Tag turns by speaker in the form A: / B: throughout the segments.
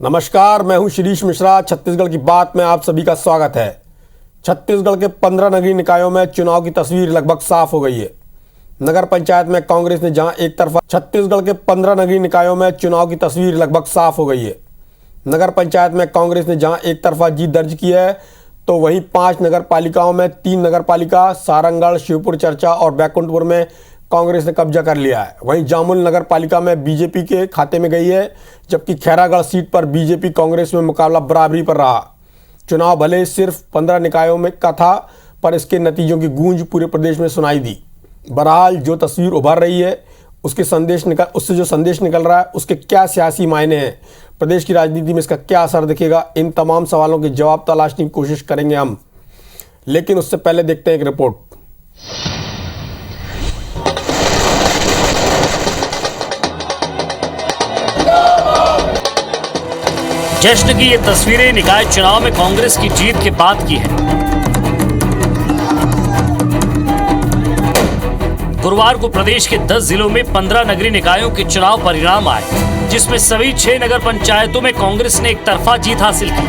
A: नमस्कार, मैं हूं शिरीष मिश्रा। छत्तीसगढ़ की बात में आप सभी का स्वागत है। छत्तीसगढ़ के 15 नगरीय निकायों में चुनाव की तस्वीर लगभग साफ हो गई है। नगर पंचायत में कांग्रेस ने जहां एक तरफा छत्तीसगढ़ के 15 नगरीय निकायों में चुनाव की तस्वीर लगभग साफ हो गई है। नगर पंचायत में कांग्रेस ने जहां एक तरफा जीत दर्ज की है, तो वहीं 5 नगर पालिकाओं में 3 नगर पालिका सारंगढ़, शिवपुर चरचा और बैकुंठपुर में कांग्रेस ने कब्जा कर लिया है। वहीं जामुल नगर पालिका में बीजेपी के खाते में गई है, जबकि खैरागढ़ सीट पर बीजेपी कांग्रेस में मुकाबला बराबरी पर रहा। चुनाव भले सिर्फ 15 निकायों में का था, पर इसके नतीजों की गूंज पूरे प्रदेश में सुनाई दी। बहरहाल जो तस्वीर उभर रही है, उससे जो संदेश निकल रहा है, उसके क्या सियासी मायने हैं, प्रदेश की राजनीति में इसका क्या असर दिखेगा, इन तमाम सवालों के जवाब तलाशने की कोशिश करेंगे हम। लेकिन उससे पहले देखते हैं एक रिपोर्ट।
B: जश्न की ये तस्वीरें निकाय चुनाव में कांग्रेस की जीत के बाद की है। गुरुवार को प्रदेश के 10 जिलों में 15 नगरीय निकायों के चुनाव परिणाम आए, जिसमें सभी 6 नगर पंचायतों में कांग्रेस ने एक तरफा जीत हासिल की।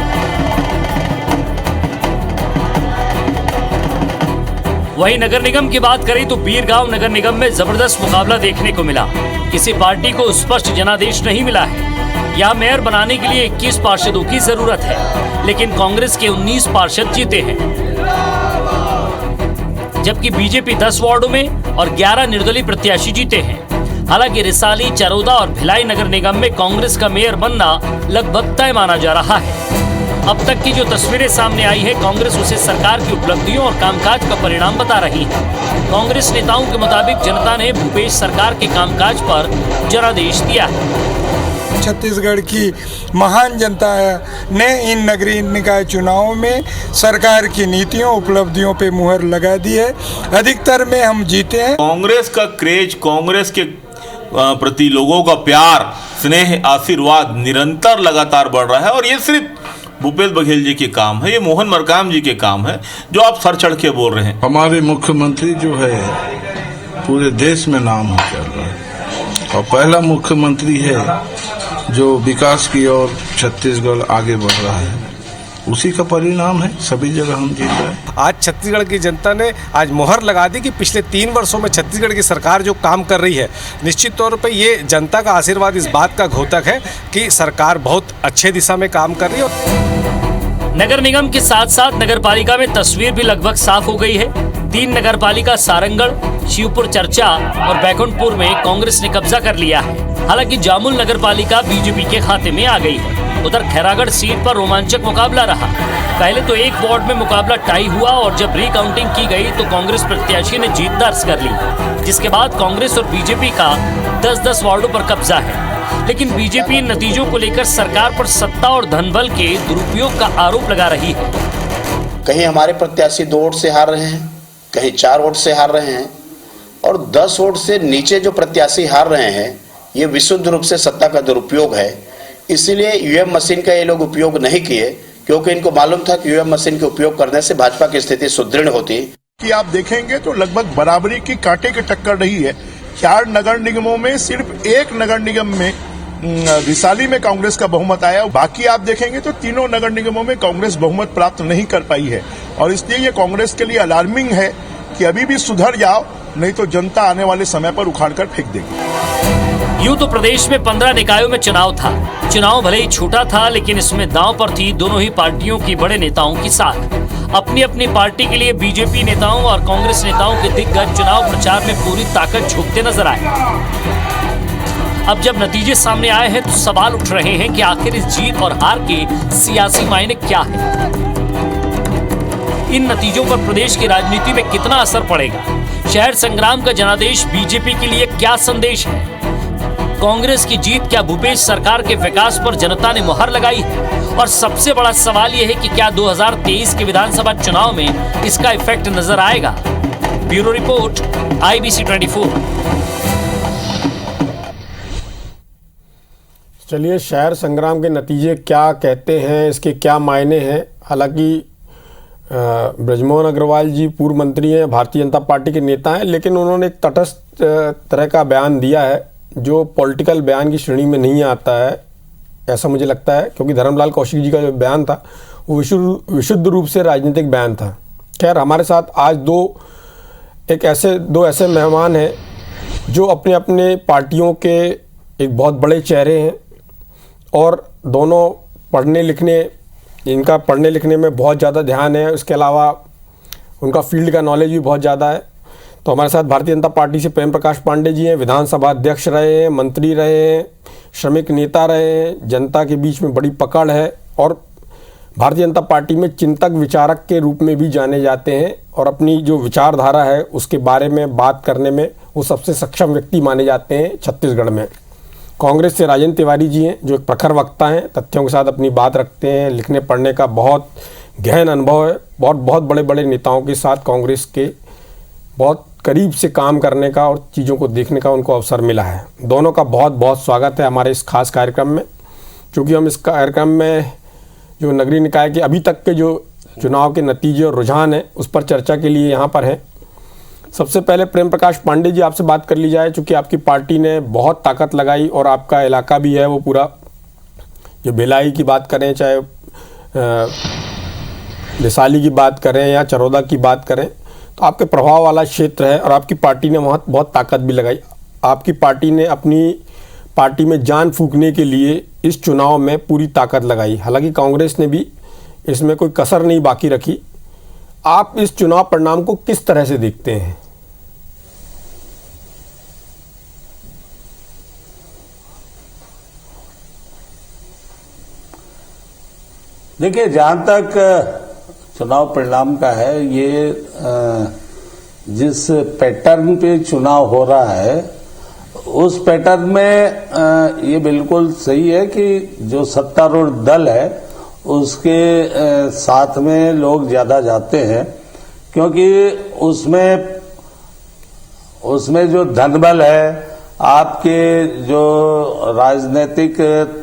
B: वहीं नगर निगम की बात करें तो बीरगांव नगर निगम में जबरदस्त मुकाबला देखने को मिला। किसी पार्टी को स्पष्ट जनादेश नहीं मिला है। यहाँ मेयर बनाने के लिए 21 पार्षदों की जरूरत है, लेकिन कांग्रेस के 19 पार्षद जीते हैं, जबकि बीजेपी 10 वार्डों में और 11 निर्दलीय प्रत्याशी जीते हैं। हालांकि रिसाली, चरोदा और भिलाई नगर निगम में कांग्रेस का मेयर बनना लगभग तय माना जा रहा है। अब तक की जो तस्वीरें सामने आई है, कांग्रेस उसे सरकार की उपलब्धियों और कामकाज का परिणाम बता रही है। कांग्रेस नेताओं के मुताबिक जनता ने भूपेश सरकार के कामकाज पर जनादेश दिया है।
C: छत्तीसगढ़ की महान जनता ने इन नगरीय निकाय चुनावों में सरकार की नीतियों, उपलब्धियों पे मुहर लगा दी है। अधिकतर में हम जीते हैं।
D: कांग्रेस का क्रेज, कांग्रेस के प्रति लोगों का प्यार, स्नेह, आशीर्वाद निरंतर लगातार बढ़ रहा है। और ये सिर्फ भूपेश बघेल जी के काम है, ये मोहन मरकाम जी के काम है, जो आप सर चढ़ के बोल रहे हैं।
E: हमारे मुख्यमंत्री जो है पूरे देश में नाम हो चल रहा है, और पहला मुख्यमंत्री है जो विकास की ओर छत्तीसगढ़ आगे बढ़ रहा है। उसी का परिणाम है, सभी जगह हम जीत रहे हैं।
F: आज छत्तीसगढ़ की जनता ने आज मोहर लगा दी कि पिछले 3 वर्षों में छत्तीसगढ़ की सरकार जो काम कर रही है, निश्चित तौर पे ये जनता का आशीर्वाद इस बात का द्योतक है कि सरकार बहुत अच्छे दिशा में काम कर रही है।
B: नगर निगम के साथ साथ नगर पालिका में तस्वीर भी लगभग साफ हो गई है। 3 नगर पालिका सारंगढ़, शिवपुर चरचा और बैकुंठपुर में कांग्रेस ने कब्जा कर लिया है। हालांकि जामुल नगर पालिका बीजेपी के खाते में आ गई है। उधर खैरागढ़ सीट पर रोमांचक मुकाबला रहा। पहले तो एक वार्ड में मुकाबला टाई हुआ और जब रिकाउंटिंग की गई तो कांग्रेस प्रत्याशी ने जीत दर्ज कर ली, जिसके बाद कांग्रेस और बीजेपी का 10-10 वार्डों पर कब्जा है। लेकिन बीजेपी इन नतीजों को लेकर सरकार पर सत्ता और धनबल के दुरुपयोग का आरोप लगा रही है।
G: कहीं हमारे प्रत्याशी 2 वोट से हार रहे हैं, कहीं 4 वोट से हार रहे हैं, और 10 वोट से नीचे जो प्रत्याशी हार रहे हैं, ये विशुद्ध रूप से सत्ता का दुरुपयोग है। इसीलिए ईवीएम मशीन का ये लोग उपयोग नहीं किए, क्योंकि इनको मालूम था कि ईवीएम मशीन के उपयोग करने से भाजपा की स्थिति सुदृढ़ होती।
H: कि आप देखेंगे तो लगभग बराबरी की कांटे की टक्कर रही है। 4 नगर निगमों में सिर्फ 1 नगर निगम में रिसाली में कांग्रेस का बहुमत आया। बाकी आप देखेंगे तो तीनों नगर निगमों में कांग्रेस बहुमत प्राप्त नहीं कर पाई है, और इसलिए ये कांग्रेस के लिए अलार्मिंग है कि अभी भी सुधर जाओ, नहीं तो जनता आने वाले समय पर उखाड़ कर फेंक देगी।
B: यूं तो प्रदेश में 15 निकायों में चुनाव था। चुनाव भले ही छोटा था, लेकिन इसमें दांव पर थी दोनों ही पार्टियों की बड़े नेताओं की साथ। अपनी अपनी पार्टी के लिए बीजेपी नेताओं और कांग्रेस नेताओं के दिग्गज चुनाव प्रचार में पूरी ताकत झोंकते नजर आए। अब जब नतीजे सामने आए हैं तो सवाल उठ रहे हैं कि आखिर इस जीत और हार के सियासी मायने क्या है। इन नतीजों पर प्रदेश की राजनीति में कितना असर पड़ेगा? शहर संग्राम का जनादेश बीजेपी के लिए क्या संदेश है? कांग्रेस की जीत क्या भूपेश सरकार के विकास पर जनता ने मुहर लगाई है? और सबसे बड़ा सवाल यह है कि क्या 2023 के विधानसभा चुनाव में इसका इफेक्ट नजर आएगा? Bureau report, IBC 24।
A: चलिए, शहर संग्राम के नतीजे क्या कहते हैं, इसके क्या मायने हैं। हालांकि बृजमोहन अग्रवाल जी पूर्व मंत्री हैं, भारतीय जनता पार्टी के नेता हैं, लेकिन उन्होंने एक तटस्थ तरह का बयान दिया है जो पॉलिटिकल बयान की श्रेणी में नहीं आता है। ऐसा मुझे लगता है, क्योंकि धर्मलाल कौशिक जी का जो बयान था वो विशुद्ध रूप से राजनीतिक बयान था। खैर, हमारे साथ आज दो ऐसे मेहमान हैं जो अपने अपने पार्टियों के एक बहुत बड़े चेहरे हैं और दोनों इनका पढ़ने लिखने में बहुत ज़्यादा ध्यान है, इसके अलावा उनका फील्ड का नॉलेज भी बहुत ज़्यादा है। तो हमारे साथ भारतीय जनता पार्टी से प्रेम प्रकाश पांडे जी हैं, विधानसभा अध्यक्ष रहे हैं, मंत्री रहे हैं, श्रमिक नेता रहे हैं, जनता के बीच में बड़ी पकड़ है और भारतीय जनता पार्टी में चिंतक विचारक के रूप में भी जाने जाते हैं और अपनी जो विचारधारा है उसके बारे में बात करने में वो सबसे सक्षम व्यक्ति माने जाते हैं छत्तीसगढ़ में। कांग्रेस से राजेंद्र तिवारी जी हैं जो एक प्रखर वक्ता हैं, तथ्यों के साथ अपनी बात रखते हैं, लिखने पढ़ने का बहुत गहन अनुभव है, बहुत बड़े बड़े नेताओं के साथ कांग्रेस के बहुत करीब से काम करने का और चीज़ों को देखने का उनको अवसर मिला है। दोनों का बहुत बहुत स्वागत है हमारे इस खास कार्यक्रम में। क्योंकि हम इस कार्यक्रम में जो नगरीय निकाय के अभी तक के जो चुनाव के नतीजे और रुझान हैं उस पर चर्चा के लिए यहाँ पर हैं। सबसे पहले प्रेम प्रकाश पांडे जी, आपसे बात कर ली जाए, चूँकि आपकी पार्टी ने बहुत ताकत लगाई और आपका इलाका भी है वो पूरा, जो भिलाई की बात करें, चाहे रिसाली की बात करें या चरौदा की बात करें, तो आपके प्रभाव वाला क्षेत्र है और आपकी पार्टी ने वहाँ बहुत ताकत भी लगाई। आपकी पार्टी ने अपनी पार्टी में जान फूंकने के लिए इस चुनाव में पूरी ताकत लगाई। हालांकि कांग्रेस ने भी इसमें कोई कसर नहीं बाकी रखी। आप इस चुनाव परिणाम को किस तरह से देखते हैं?
I: देखिए, जहां तक चुनाव परिणाम का है, ये जिस पैटर्न पे चुनाव हो रहा है उस पैटर्न में ये बिल्कुल सही है कि जो सत्तारूढ़ दल है उसके साथ में लोग ज्यादा जाते हैं, क्योंकि उसमें जो धनबल है, आपके जो राजनीतिक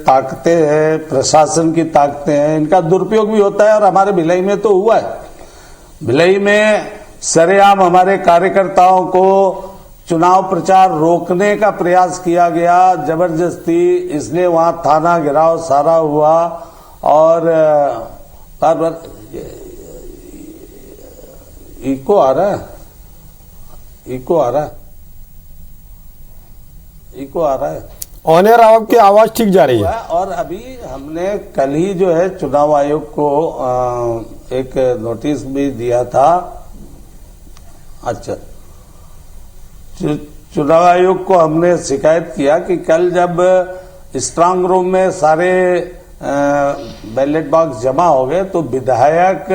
I: ताकतें हैं, प्रशासन की ताकतें हैं, इनका दुरुपयोग भी होता है और हमारे भिलाई में तो हुआ है। भिलाई में सरेआम हमारे कार्यकर्ताओं को चुनाव प्रचार रोकने का प्रयास किया गया जबरदस्ती, इसलिए वहां थाना घेराव सारा हुआ और बार इको आ रहा है
A: ऑन एयर आपकी आवाज ठीक जा रही है।
I: और अभी हमने कल ही जो है चुनाव आयोग को एक नोटिस भी दिया था। अच्छा, चुनाव आयोग को हमने शिकायत किया कि कल जब स्ट्रांग रूम में सारे बैलेट बॉक्स जमा हो गए तो विधायक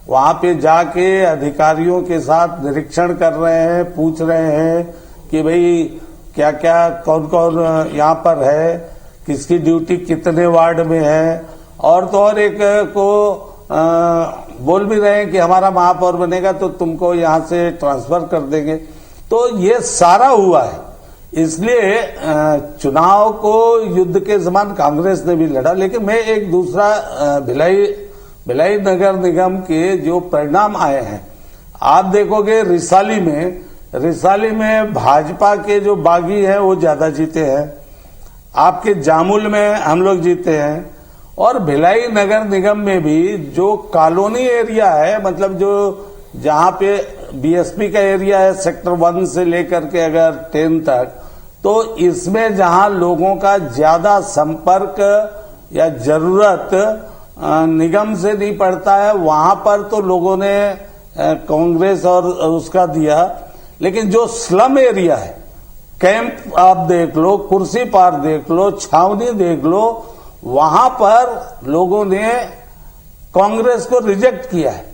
I: वहां पे जाके अधिकारियों के साथ निरीक्षण कर रहे हैं, पूछ रहे हैं कि भाई क्या क्या कौन कौन यहाँ पर है, किसकी ड्यूटी कितने वार्ड में है, और तो और एक को बोल भी रहे हैं कि हमारा महापौर बनेगा तो तुमको यहाँ से ट्रांसफर कर देंगे। तो ये सारा हुआ है, इसलिए चुनाव को युद्ध के समान कांग्रेस ने भी लड़ा। लेकिन मैं एक दूसरा भिलाई नगर निगम के जो परिणाम आए हैं, आप देखोगे रिसाली में भाजपा के जो बागी हैं वो ज्यादा जीते हैं, आपके जामुल में हम लोग जीते हैं, और भिलाई नगर निगम में भी जो कॉलोनी एरिया है, मतलब जो जहां पे बीएसपी का एरिया है सेक्टर 1 से लेकर के अगर 10 तक, तो इसमें जहां लोगों का ज्यादा संपर्क या जरूरत निगम से नहीं पड़ता है, वहां पर तो लोगों ने कांग्रेस और उसका दिया। लेकिन जो स्लम एरिया है, कैंप आप देख लो, कुर्सी पार देख लो, छावनी देख लो, वहां पर लोगों ने कांग्रेस को रिजेक्ट किया है।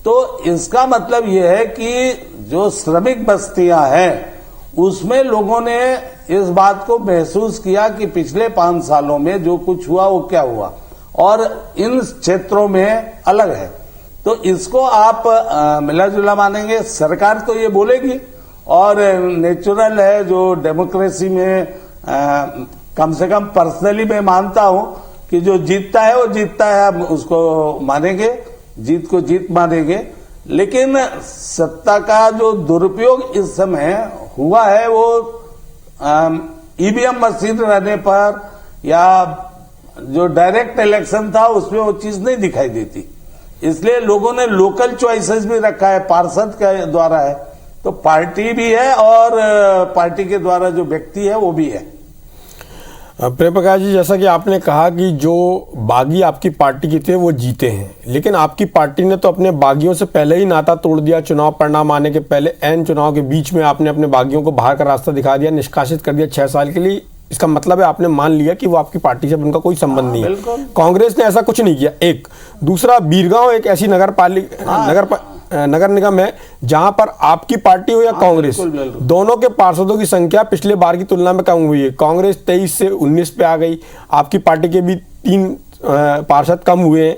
I: तो इसका मतलब यह है कि जो श्रमिक बस्तियां हैं उसमें लोगों ने इस बात को महसूस किया कि पिछले 5 सालों में जो कुछ हुआ वो क्या हुआ, और इन क्षेत्रों में अलग है। तो इसको आप मिला जुला मानेंगे, सरकार तो ये बोलेगी, और नेचुरल है जो डेमोक्रेसी में कम से कम पर्सनली मैं मानता हूं कि जो जीतता है वो जीतता है, हम उसको मानेंगे, जीत को जीत मानेंगे। लेकिन सत्ता का जो दुरुपयोग इस समय हुआ है वो ईवीएम मशीन रहने पर या जो डायरेक्ट इलेक्शन था उसमें वो चीज नहीं दिखाई देती। इसलिए लोगों ने लोकल चॉइसेस भी रखा है, पार्षद के द्वारा है, तो पार्टी भी है और पार्टी के द्वारा जो व्यक्ति है वो भी है।
A: प्रेम प्रकाश जी, जैसा कि आपने कहा कि जो बागी आपकी पार्टी के थे वो जीते हैं, लेकिन आपकी पार्टी ने तो अपने बागियों से पहले ही नाता तोड़ दिया। चुनाव परिणाम आने के पहले ऐन चुनाव के बीच में आपने अपने बागियों को बाहर का रास्ता दिखा दिया, निष्कासित कर दिया 6 साल के लिए। इसका मतलब है आपने मान लिया कि वो आपकी पार्टी से उनका कोई संबंध नहीं है। कांग्रेस ने ऐसा कुछ नहीं किया। एक दूसरा, बीरगांव एक ऐसी नगर निगम है जहां पर आपकी पार्टी हो या कांग्रेस, दोनों के पार्षदों की संख्या पिछले बार की तुलना में कम हुई है। कांग्रेस 23 से 19 पे आ गई, आपकी पार्टी के भी 3 पार्षद कम हुए हैं।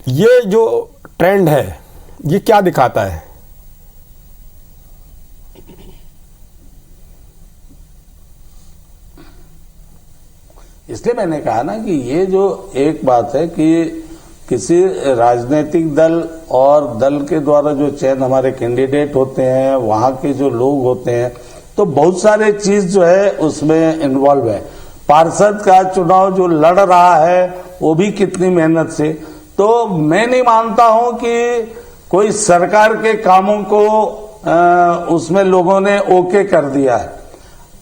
A: ये जो ट्रेंड है ये क्या दिखाता है?
I: इसलिए मैंने कहा ना कि ये जो एक बात है कि किसी राजनीतिक दल और दल के द्वारा जो चयन हमारे कैंडिडेट होते हैं, वहां के जो लोग होते हैं, तो बहुत सारे चीज जो है उसमें इन्वॉल्व है। पार्षद का चुनाव जो लड़ रहा है वो भी कितनी मेहनत से, तो मैं नहीं मानता हूं कि कोई सरकार के कामों को उसमें लोगों ने ओके कर दिया है।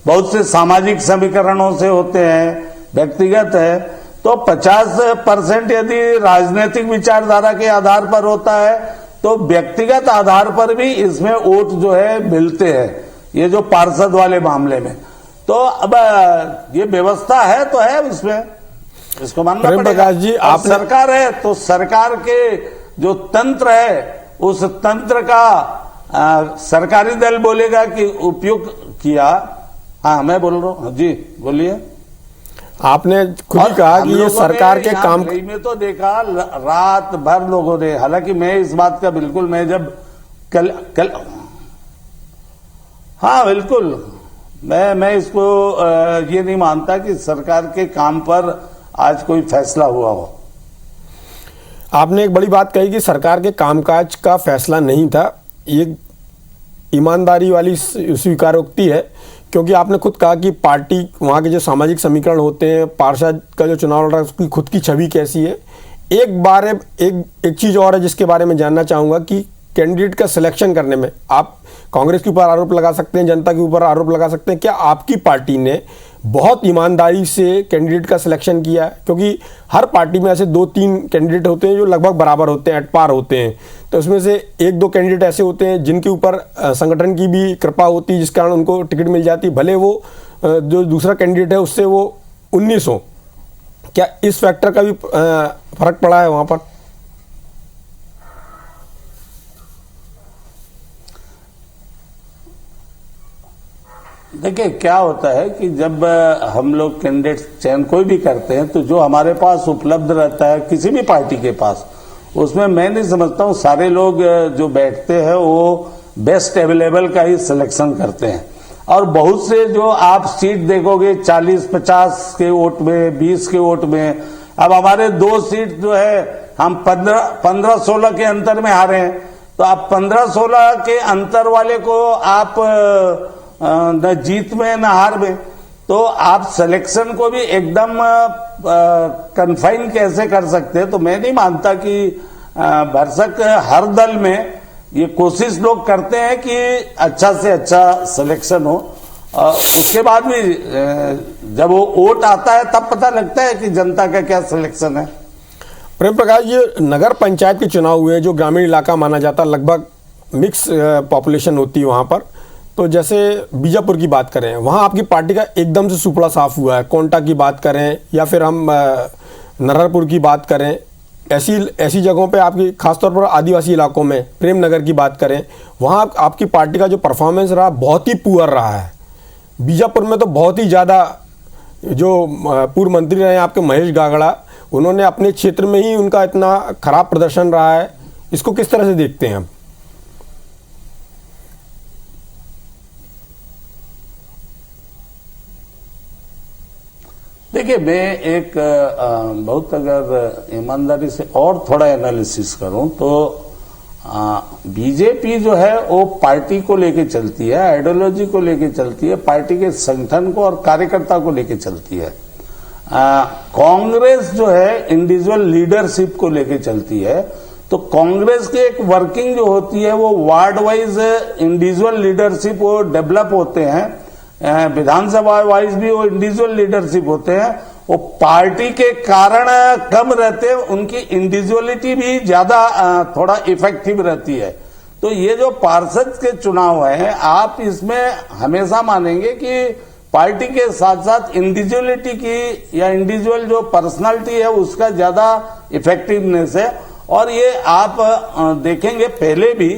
I: बहुत से सामाजिक समीकरणों से होते हैं, व्यक्तिगत है, तो 50% यदि राजनीतिक विचारधारा के आधार पर होता है तो व्यक्तिगत आधार पर भी इसमें वोट जो है मिलते हैं, ये जो पार्षद वाले मामले में। तो अब ये व्यवस्था है तो है, उसमें इसको मानना पड़ेगा।
A: प्रकाश जी, आप
I: सरकार है तो सरकार के जो तंत्र है उस तंत्र का सरकारी दल बोलेगा कि उपयोग किया। हाँ, मैं बोल रहा हूँ जी, बोलिए।
A: आपने खुद ही कहा कि ये सरकार के काम
I: में तो देखा रात भर लोगों ने, हालांकि मैं इस बात का बिल्कुल, मैं जब कल हाँ बिल्कुल, मैं इसको ये नहीं मानता कि सरकार के काम पर आज कोई फैसला हुआ हो।
A: आपने एक बड़ी बात कही कि सरकार के कामकाज का फैसला नहीं था। ये ईमानदारी वाली स्वीकारोक्ति है, क्योंकि आपने खुद कहा कि पार्टी, वहाँ के जो सामाजिक समीकरण होते हैं, पार्षद का जो चुनाव लड़ रहा है उसकी खुद की छवि कैसी है। एक चीज़ और है जिसके बारे में जानना चाहूँगा कि कैंडिडेट का सिलेक्शन करने में आप कांग्रेस के ऊपर आरोप लगा सकते हैं, जनता के ऊपर आरोप लगा सकते हैं, क्या आपकी पार्टी ने बहुत ईमानदारी से कैंडिडेट का सिलेक्शन किया है? क्योंकि हर पार्टी में ऐसे 2-3 कैंडिडेट होते हैं जो लगभग बराबर होते हैं, एट पार होते हैं, तो उसमें से 1-2 कैंडिडेट ऐसे होते हैं जिनके ऊपर संगठन की भी कृपा होती है, जिस कारण उनको टिकट मिल जाती, भले वो जो दूसरा कैंडिडेट है उससे वो 19 हो। क्या इस फैक्टर का भी फर्क पड़ा है वहाँ पर?
I: देखिए क्या होता है कि जब हम लोग कैंडिडेट चयन कोई भी करते हैं तो जो हमारे पास उपलब्ध रहता है किसी भी पार्टी के पास, उसमें मैं नहीं समझता हूँ सारे लोग जो बैठते हैं वो बेस्ट अवेलेबल का ही सिलेक्शन करते हैं। और बहुत से जो आप सीट देखोगे 40-50 के वोट में, 20 के वोट में, अब हमारे 2 सीट जो है हम 15-16 के अंतर में हारे हैं, तो आप 15-16 के अंतर वाले को आप न जीत में न हार में, तो आप सिलेक्शन को भी एकदम कन्फाइन कैसे कर सकते हैं? तो मैं नहीं मानता कि भरसक हर दल में ये कोशिश लोग करते हैं कि अच्छा से अच्छा सिलेक्शन हो, उसके बाद भी जब वो वोट आता है तब पता लगता है कि जनता का क्या सिलेक्शन है।
A: प्रेम प्रकाश, ये नगर पंचायत के चुनाव हुए जो ग्रामीण इलाका माना जाता, लगभग मिक्स पॉपुलेशन होती है वहाँ पर, तो जैसे बीजापुर की बात करें, वहाँ आपकी पार्टी का एकदम से सुपड़ा साफ हुआ है। कोंटा की बात करें या फिर हम नरहरपुर की बात करें, ऐसी जगहों पे आपकी, खासतौर पर आदिवासी इलाकों में प्रेमनगर की बात करें, वहाँ आपकी पार्टी का जो परफॉर्मेंस रहा बहुत ही पुअर रहा है। बीजापुर में तो बहुत ही ज़्यादा, जो पूर्व मंत्री रहे आपके महेश गागड़ा, उन्होंने अपने क्षेत्र में ही उनका इतना खराब प्रदर्शन रहा है, इसको किस तरह से देखते हैं हम?
I: देखिए, मैं एक बहुत अगर ईमानदारी से और थोड़ा एनालिसिस करूं तो बीजेपी जो है वो पार्टी को लेके चलती है, आइडियोलॉजी को लेके चलती है, पार्टी के संगठन को और कार्यकर्ता को लेके चलती है। कांग्रेस जो है इंडिविजुअल लीडरशिप को लेके चलती है, तो कांग्रेस की एक वर्किंग जो होती है वो वार्ड वाइज इंडिविजुअल लीडरशिप वो डेवलप होते हैं, विधानसभा वाइज भी वो इंडिविजुअल लीडरशिप होते हैं, वो पार्टी के कारण कम रहते हैं, उनकी इंडिविजुअलिटी भी ज्यादा थोड़ा इफेक्टिव रहती है। तो ये जो पार्षद के चुनाव है, आप इसमें हमेशा मानेंगे कि पार्टी के साथ साथ इंडिविजुअलिटी की या इंडिविजुअल जो पर्सनालिटी है उसका ज्यादा इफेक्टिवनेस है। और ये आप देखेंगे पहले भी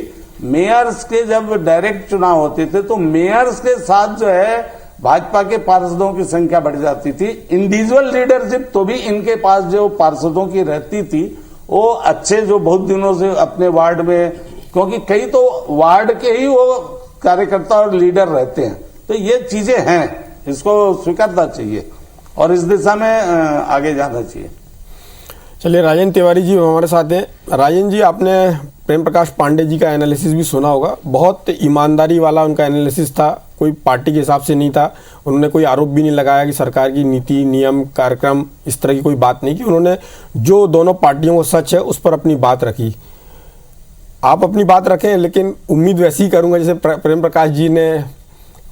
I: मेयर्स के जब डायरेक्ट चुनाव होते थे तो मेयर्स के साथ जो है भाजपा के पार्षदों की संख्या बढ़ जाती थी। इंडिविजुअल लीडरशिप तो भी इनके पास जो पार्षदों की रहती थी वो अच्छे जो बहुत दिनों से अपने वार्ड में, क्योंकि कई तो वार्ड के ही वो कार्यकर्ता और लीडर रहते हैं, तो ये चीजें हैं, इसको स्वीकारना चाहिए और इस दिशा में आगे जाना चाहिए।
A: चलिए, राजेंद्र तिवारी जी हमारे साथ हैं। राजेंद्र जी, आपने प्रेम प्रकाश पांडे जी का एनालिसिस भी सुना होगा, बहुत ईमानदारी वाला उनका एनालिसिस था, कोई पार्टी के हिसाब से नहीं था। उन्होंने कोई आरोप भी नहीं लगाया कि सरकार की नीति नियम कार्यक्रम इस तरह की कोई बात नहीं की। उन्होंने जो दोनों पार्टियों को सच है उस पर अपनी बात रखी। आप अपनी बात रखें, लेकिन उम्मीद वैसी ही करूँगा जैसे प्रेम प्रकाश जी ने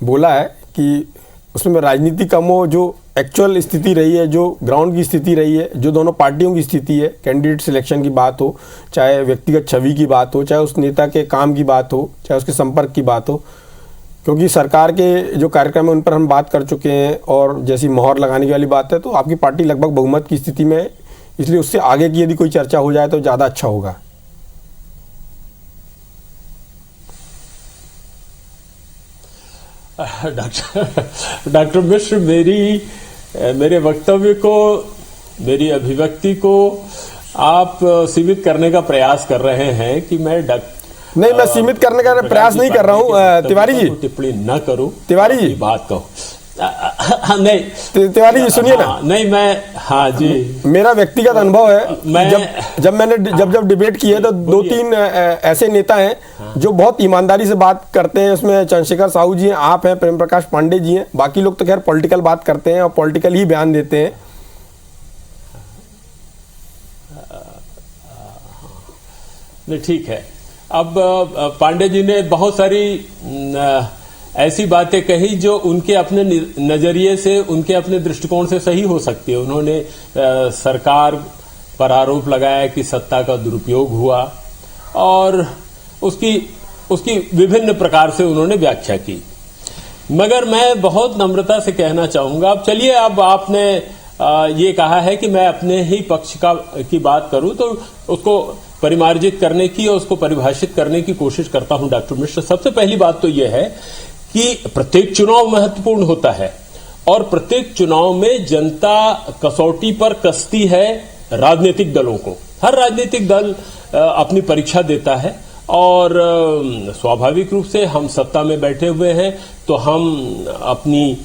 A: बोला है कि उसमें राजनीति कम हो, जो एक्चुअल स्थिति रही है, जो ग्राउंड की स्थिति रही है, जो दोनों पार्टियों की स्थिति है, कैंडिडेट सिलेक्शन की बात हो, चाहे व्यक्तिगत छवि की बात हो, चाहे उस नेता के काम की बात हो, चाहे उसके संपर्क की बात हो, क्योंकि सरकार के जो कार्यक्रम है उन पर हम बात कर चुके हैं और जैसी मोहर लगाने की वाली बात है तो आपकी पार्टी लगभग बहुमत की स्थिति में है, इसलिए उससे आगे की यदि कोई चर्चा हो जाए तो ज़्यादा अच्छा होगा।
J: डॉक्टर मिश्र, मेरे वक्तव्य को, मेरी अभिव्यक्ति को आप सीमित करने का प्रयास कर रहे हैं कि मैं
A: नहीं, मैं सीमित करने का प्रयास नहीं कर रहा हूं तिवारी जी,
J: टिप्पणी न करूं,
A: तिवारी जी
J: बात कहो। नहीं
A: तिवारी जी सुनिए ना,
J: नहीं मैं, हाँ जी,
A: मेरा व्यक्तिगत अनुभव है, जब मैंने डिबेट की है तो दो तीन ऐसे नेता हैं जो बहुत ईमानदारी से बात करते हैं। उसमें चंद्रशेखर साहू जी हैं, आप हैं, प्रेम प्रकाश पांडे जी हैं, बाकी लोग तो खैर पॉलिटिकल बात करते हैं और पॉलिटिकल ही बयान देते हैं।
J: नहीं, ठीक है। अब पांडे जी ने बहुत सारी ऐसी बातें कही जो उनके अपने नजरिए से, उनके अपने दृष्टिकोण से सही हो सकती है। उन्होंने सरकार पर आरोप लगाया कि सत्ता का दुरुपयोग हुआ और उसकी विभिन्न प्रकार से उन्होंने व्याख्या की। मगर मैं बहुत नम्रता से कहना चाहूंगा, अब चलिए, अब आपने ये कहा है कि मैं अपने ही पक्ष की बात करूं, तो उसको परिमार्जित करने की और उसको परिभाषित करने की कोशिश करता हूं। डॉक्टर मिश्र, सबसे पहली बात तो यह है कि प्रत्येक चुनाव महत्वपूर्ण होता है और प्रत्येक चुनाव में जनता कसौटी पर कसती है राजनीतिक दलों को। हर राजनीतिक दल अपनी परीक्षा देता है और स्वाभाविक रूप से हम सत्ता में बैठे हुए हैं तो हम अपनी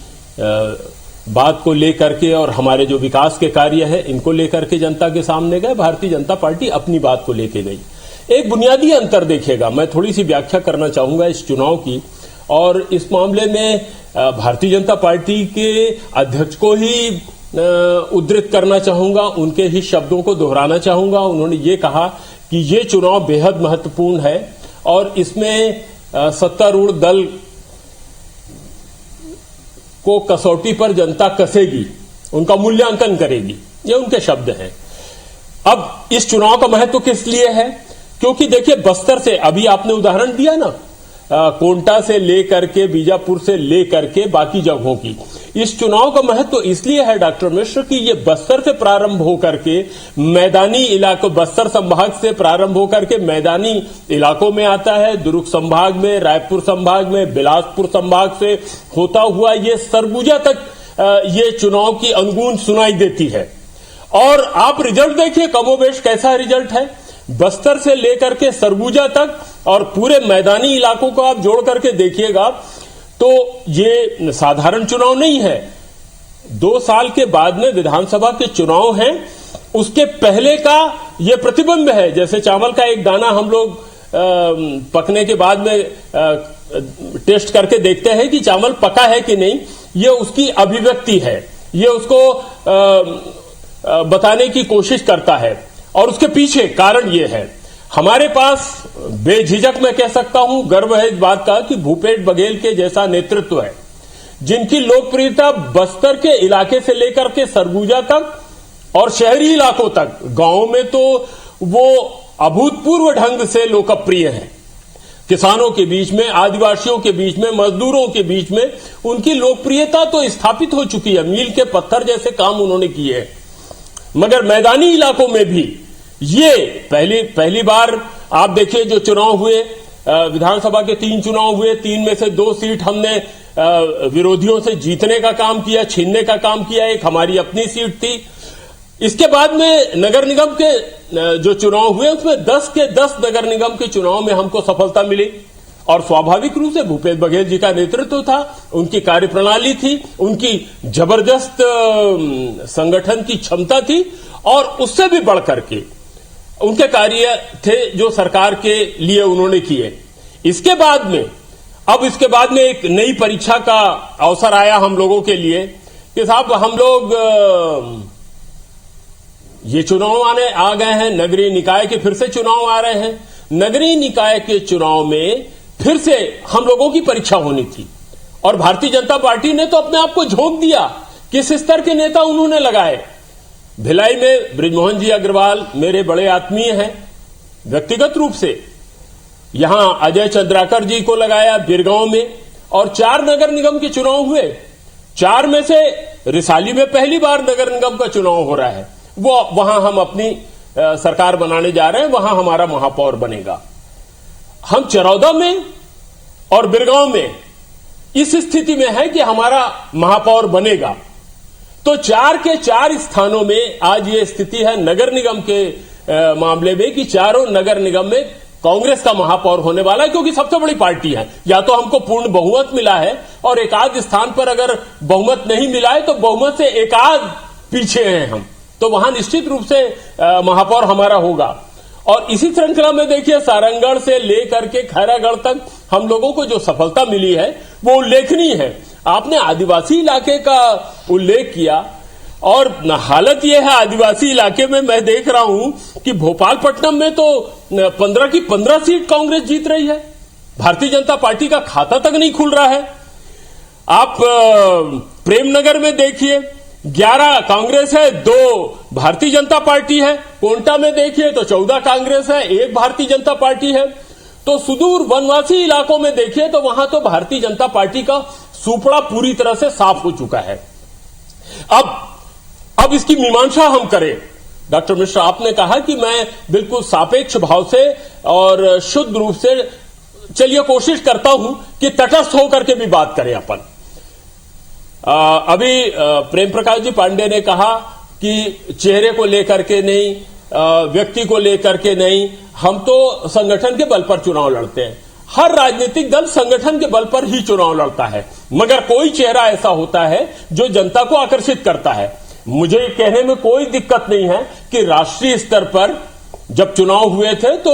J: बात को लेकर के और हमारे जो विकास के कार्य है इनको लेकर के जनता के सामने गए। भारतीय जनता पार्टी अपनी बात को लेके गई। एक बुनियादी अंतर देखिएगा, मैं थोड़ी सी व्याख्या करना चाहूंगा इस चुनाव की, और इस मामले में भारतीय जनता पार्टी के अध्यक्ष को ही उद्धृत करना चाहूंगा, उनके ही शब्दों को दोहराना चाहूंगा। उन्होंने ये कहा कि ये चुनाव बेहद महत्वपूर्ण है और इसमें सत्तारूढ़ दल को कसौटी पर जनता कसेगी, उनका मूल्यांकन करेगी, ये उनके शब्द हैं। अब इस चुनाव का महत्व किस लिए है? क्योंकि देखिए, बस्तर से अभी आपने उदाहरण दिया ना, कोंटा से लेकर के बीजापुर से लेकर के बाकी जगहों की, इस चुनाव का महत्व इसलिए है डॉक्टर मिश्र कि ये बस्तर से प्रारंभ होकर के मैदानी इलाकों, बस्तर संभाग से प्रारंभ होकर के मैदानी इलाकों में आता है, दुर्ग संभाग में, रायपुर संभाग में, बिलासपुर संभाग से होता हुआ ये सरगुजा तक ये चुनाव की अनुगूंज सुनाई देती है। और आप रिजल्ट देखिए, कमोबेश कैसा रिजल्ट है, बस्तर से लेकर के सरगुजा तक और पूरे मैदानी इलाकों को आप जोड़ करके देखिएगा तो ये साधारण चुनाव नहीं है। 2 साल के बाद में विधानसभा के चुनाव हैं, उसके पहले का ये प्रतिबिंब है। जैसे चावल का एक दाना हम लोग पकने के बाद में टेस्ट करके देखते हैं कि चावल पका है कि नहीं, ये उसकी अभिव्यक्ति है। ये उसको बताने की कोशिश करता है। और उसके पीछे कारण ये है, हमारे पास बेझिझक मैं कह सकता हूं, गर्व है इस बात का कि भूपेश बघेल के जैसा नेतृत्व है, जिनकी लोकप्रियता बस्तर के इलाके से लेकर के सरगुजा तक और शहरी इलाकों तक, गांवों में तो वो अभूतपूर्व ढंग से लोकप्रिय है। किसानों के बीच में, आदिवासियों के बीच में, मजदूरों के बीच में उनकी लोकप्रियता तो स्थापित हो चुकी है। मील के पत्थर जैसे काम उन्होंने किए हैं। मगर मैदानी इलाकों में भी ये पहली बार आप देखिए, जो चुनाव हुए, विधानसभा के 3 चुनाव हुए, 3 में से 2 सीट हमने विरोधियों से जीतने का काम किया, छीनने का काम किया। एक हमारी अपनी सीट थी। इसके बाद में नगर निगम के जो चुनाव हुए, उसमें 10 के 10 नगर निगम के चुनाव में हमको सफलता मिली। और स्वाभाविक रूप से भूपेश बघेल जी का नेतृत्व था, उनकी कार्यप्रणाली थी, उनकी जबरदस्त संगठन की क्षमता थी, और उससे भी बढ़कर के उनके कार्य थे जो सरकार के लिए उन्होंने किए। इसके बाद में एक नई परीक्षा का अवसर आया हम लोगों के लिए कि साहब, हम लोग ये चुनाव आ गए हैं, नगरीय निकाय के फिर से चुनाव आ रहे हैं। नगरीय निकाय के चुनाव में फिर से हम लोगों की परीक्षा होनी थी, और भारतीय जनता पार्टी ने तो अपने आप को झोंक दिया। किस स्तर के नेता उन्होंने लगाए। भिलाई में बृजमोहन जी अग्रवाल मेरे बड़े आत्मीय हैं व्यक्तिगत रूप से। यहां अजय चंद्राकर जी को लगाया बिरगांव में, और 4 नगर निगम के चुनाव हुए। 4 में से रिसाली में पहली बार नगर निगम का चुनाव हो रहा है। वहां हम अपनी सरकार बनाने जा रहे हैं, वहां हमारा महापौर बनेगा। हम चरौदा में और बिरगांव में इस स्थिति में है कि हमारा महापौर बनेगा। तो 4 के 4 स्थानों में आज ये स्थिति है नगर निगम के मामले में कि चारों नगर निगम में कांग्रेस का महापौर होने वाला है, क्योंकि सबसे बड़ी पार्टी है। या तो हमको पूर्ण बहुमत मिला है, और एक आध स्थान पर अगर बहुमत नहीं मिला है तो बहुमत से एक आध पीछे हैं हम, तो वहां निश्चित रूप से महापौर हमारा होगा। और इसी श्रृंखला में देखिए, सारंगगढ़ से लेकर के खैरागढ़ तक हम लोगों को जो सफलता मिली है वो उल्लेखनीय है। आपने आदिवासी इलाके का उल्लेख किया, और हालत यह है आदिवासी इलाके में, मैं देख रहा हूं कि भोपालपट्टनम में तो 15 की 15 सीट कांग्रेस जीत रही है। भारतीय जनता पार्टी का खाता तक नहीं खुल रहा है। आप प्रेमनगर में देखिए, 11 कांग्रेस है, 2 भारतीय जनता पार्टी है। कोंटा में देखिए तो 14 कांग्रेस है, 1 भारतीय जनता पार्टी है। तो सुदूर वनवासी इलाकों में देखिए तो वहां तो भारतीय जनता पार्टी का सुपड़ा पूरी तरह से साफ हो चुका है। अब इसकी मीमांसा हम करें। डॉक्टर मिश्रा, आपने कहा कि मैं बिल्कुल सापेक्ष भाव से और शुद्ध रूप से, चलिए कोशिश करता हूं कि तटस्थ होकर के भी बात करें अपन। अभी प्रेम प्रकाश जी पांडे ने कहा कि चेहरे को लेकर के नहीं, व्यक्ति को लेकर के नहीं, हम तो संगठन के बल पर चुनाव लड़ते हैं। हर राजनीतिक दल संगठन के बल पर ही चुनाव लड़ता है, मगर कोई चेहरा ऐसा होता है जो जनता को आकर्षित करता है। मुझे कहने में कोई दिक्कत नहीं है कि राष्ट्रीय स्तर पर जब चुनाव हुए थे तो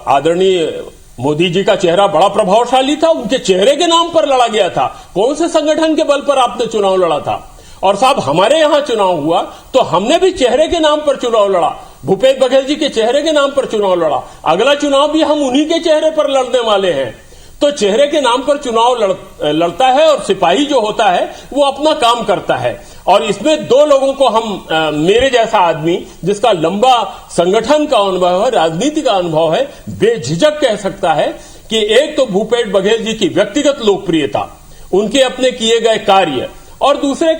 J: आदरणीय मोदी जी का चेहरा बड़ा प्रभावशाली था, उनके चेहरे के नाम पर लड़ा गया था। कौन से संगठन के बल पर आपने चुनाव लड़ा था? और साहब, हमारे यहां चुनाव हुआ तो हमने भी चेहरे के नाम पर चुनाव लड़ा, भूपेश बघेल जी के चेहरे के नाम पर चुनाव लड़ा। अगला चुनाव भी हम उन्हीं के चेहरे पर लड़ने वाले हैं। तो चेहरे के नाम पर चुनाव लड़ता है, और सिपाही जो होता है वो अपना काम करता है। और इसमें 2 लोगों को हम, मेरे जैसा आदमी जिसका लंबा संगठन का अनुभव है, राजनीति का अनुभव है, बेझिझक कह सकता है कि एक तो भूपेश बघेल जी की व्यक्तिगत लोकप्रियता, उनके अपने किए गए कार्य, और दूसरे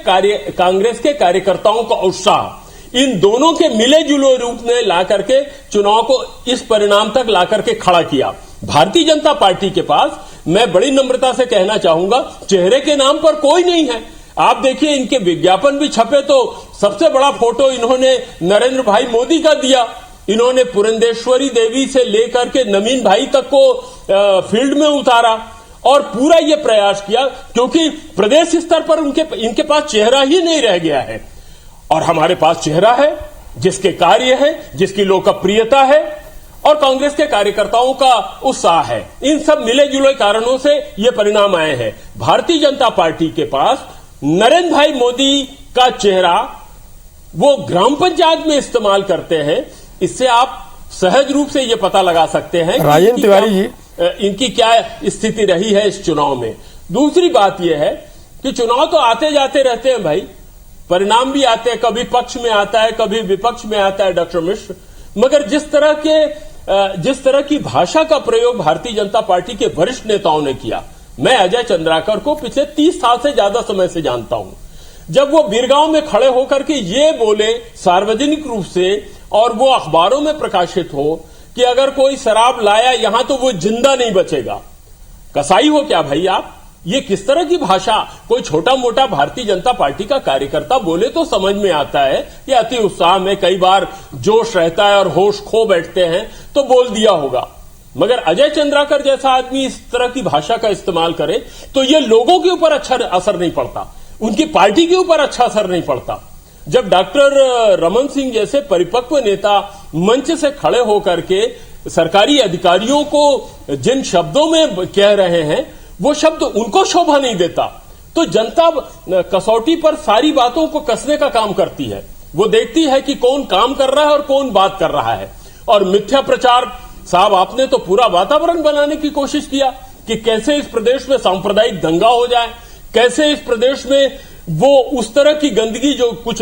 J: कांग्रेस के कार्यकर्ताओं का उत्साह, इन दोनों के मिले जुले रूप ने ला करके चुनाव को इस परिणाम तक ला करके खड़ा किया। भारतीय जनता पार्टी के पास, मैं बड़ी नम्रता से कहना चाहूंगा, चेहरे के नाम पर कोई नहीं है। आप देखिए, इनके विज्ञापन भी छपे तो सबसे बड़ा फोटो इन्होंने नरेंद्र भाई मोदी का दिया। इन्होंने पुरंदेश्वरी देवी से लेकर के नवीन भाई तक को फील्ड में उतारा, और पूरा ये प्रयास किया, क्योंकि प्रदेश स्तर पर इनके पास चेहरा ही नहीं रह गया है। और हमारे पास चेहरा है, जिसके कार्य है, जिसकी लोकप्रियता है, और कांग्रेस के कार्यकर्ताओं का उत्साह है। इन सब मिले जुले कारणों से ये परिणाम आए हैं। भारतीय जनता पार्टी के पास नरेंद्र भाई मोदी का चेहरा वो ग्राम पंचायत में इस्तेमाल करते हैं, इससे आप सहज रूप से ये पता लगा सकते हैं
A: राजेंद्र तिवारी जी
J: इनकी क्या स्थिति रही है इस चुनाव में। दूसरी बात यह है कि चुनाव तो आते जाते रहते हैं भाई, परिणाम भी आते हैं, कभी पक्ष में आता है कभी विपक्ष में आता है डॉक्टर मिश्र, मगर जिस तरह की भाषा का प्रयोग भारतीय जनता पार्टी के वरिष्ठ नेताओं ने किया, मैं अजय चंद्राकर को पिछले 30 साल से ज्यादा समय से जानता हूं। जब वो बीरगांव में खड़े होकर के ये बोले सार्वजनिक रूप से और वो अखबारों में प्रकाशित हो कि अगर कोई शराब लाया यहां तो वो जिंदा नहीं बचेगा, कसाई हो क्या भाई आप? ये किस तरह की भाषा? कोई छोटा मोटा भारतीय जनता पार्टी का कार्यकर्ता बोले तो समझ में आता है कि अति उत्साह में कई बार जोश रहता है और होश खो बैठते हैं तो बोल दिया होगा, मगर अजय चंद्राकर जैसा आदमी इस तरह की भाषा का इस्तेमाल करे तो ये लोगों के ऊपर अच्छा असर नहीं पड़ता, उनकी पार्टी के ऊपर अच्छा असर नहीं पड़ता। जब डॉक्टर रमन सिंह जैसे परिपक्व नेता मंच से खड़े होकर के सरकारी अधिकारियों को जिन शब्दों में कह रहे हैं वो शब्द उनको शोभा नहीं देता, तो जनता कसौटी पर सारी बातों को कसने का काम करती है। वो देखती है कि कौन काम कर रहा है और कौन बात कर रहा है। और मिथ्या प्रचार साहब, आपने तो पूरा वातावरण बनाने की कोशिश किया कि कैसे इस प्रदेश में सांप्रदायिक दंगा हो जाए, कैसे इस प्रदेश में वो उस तरह की गंदगी जो कुछ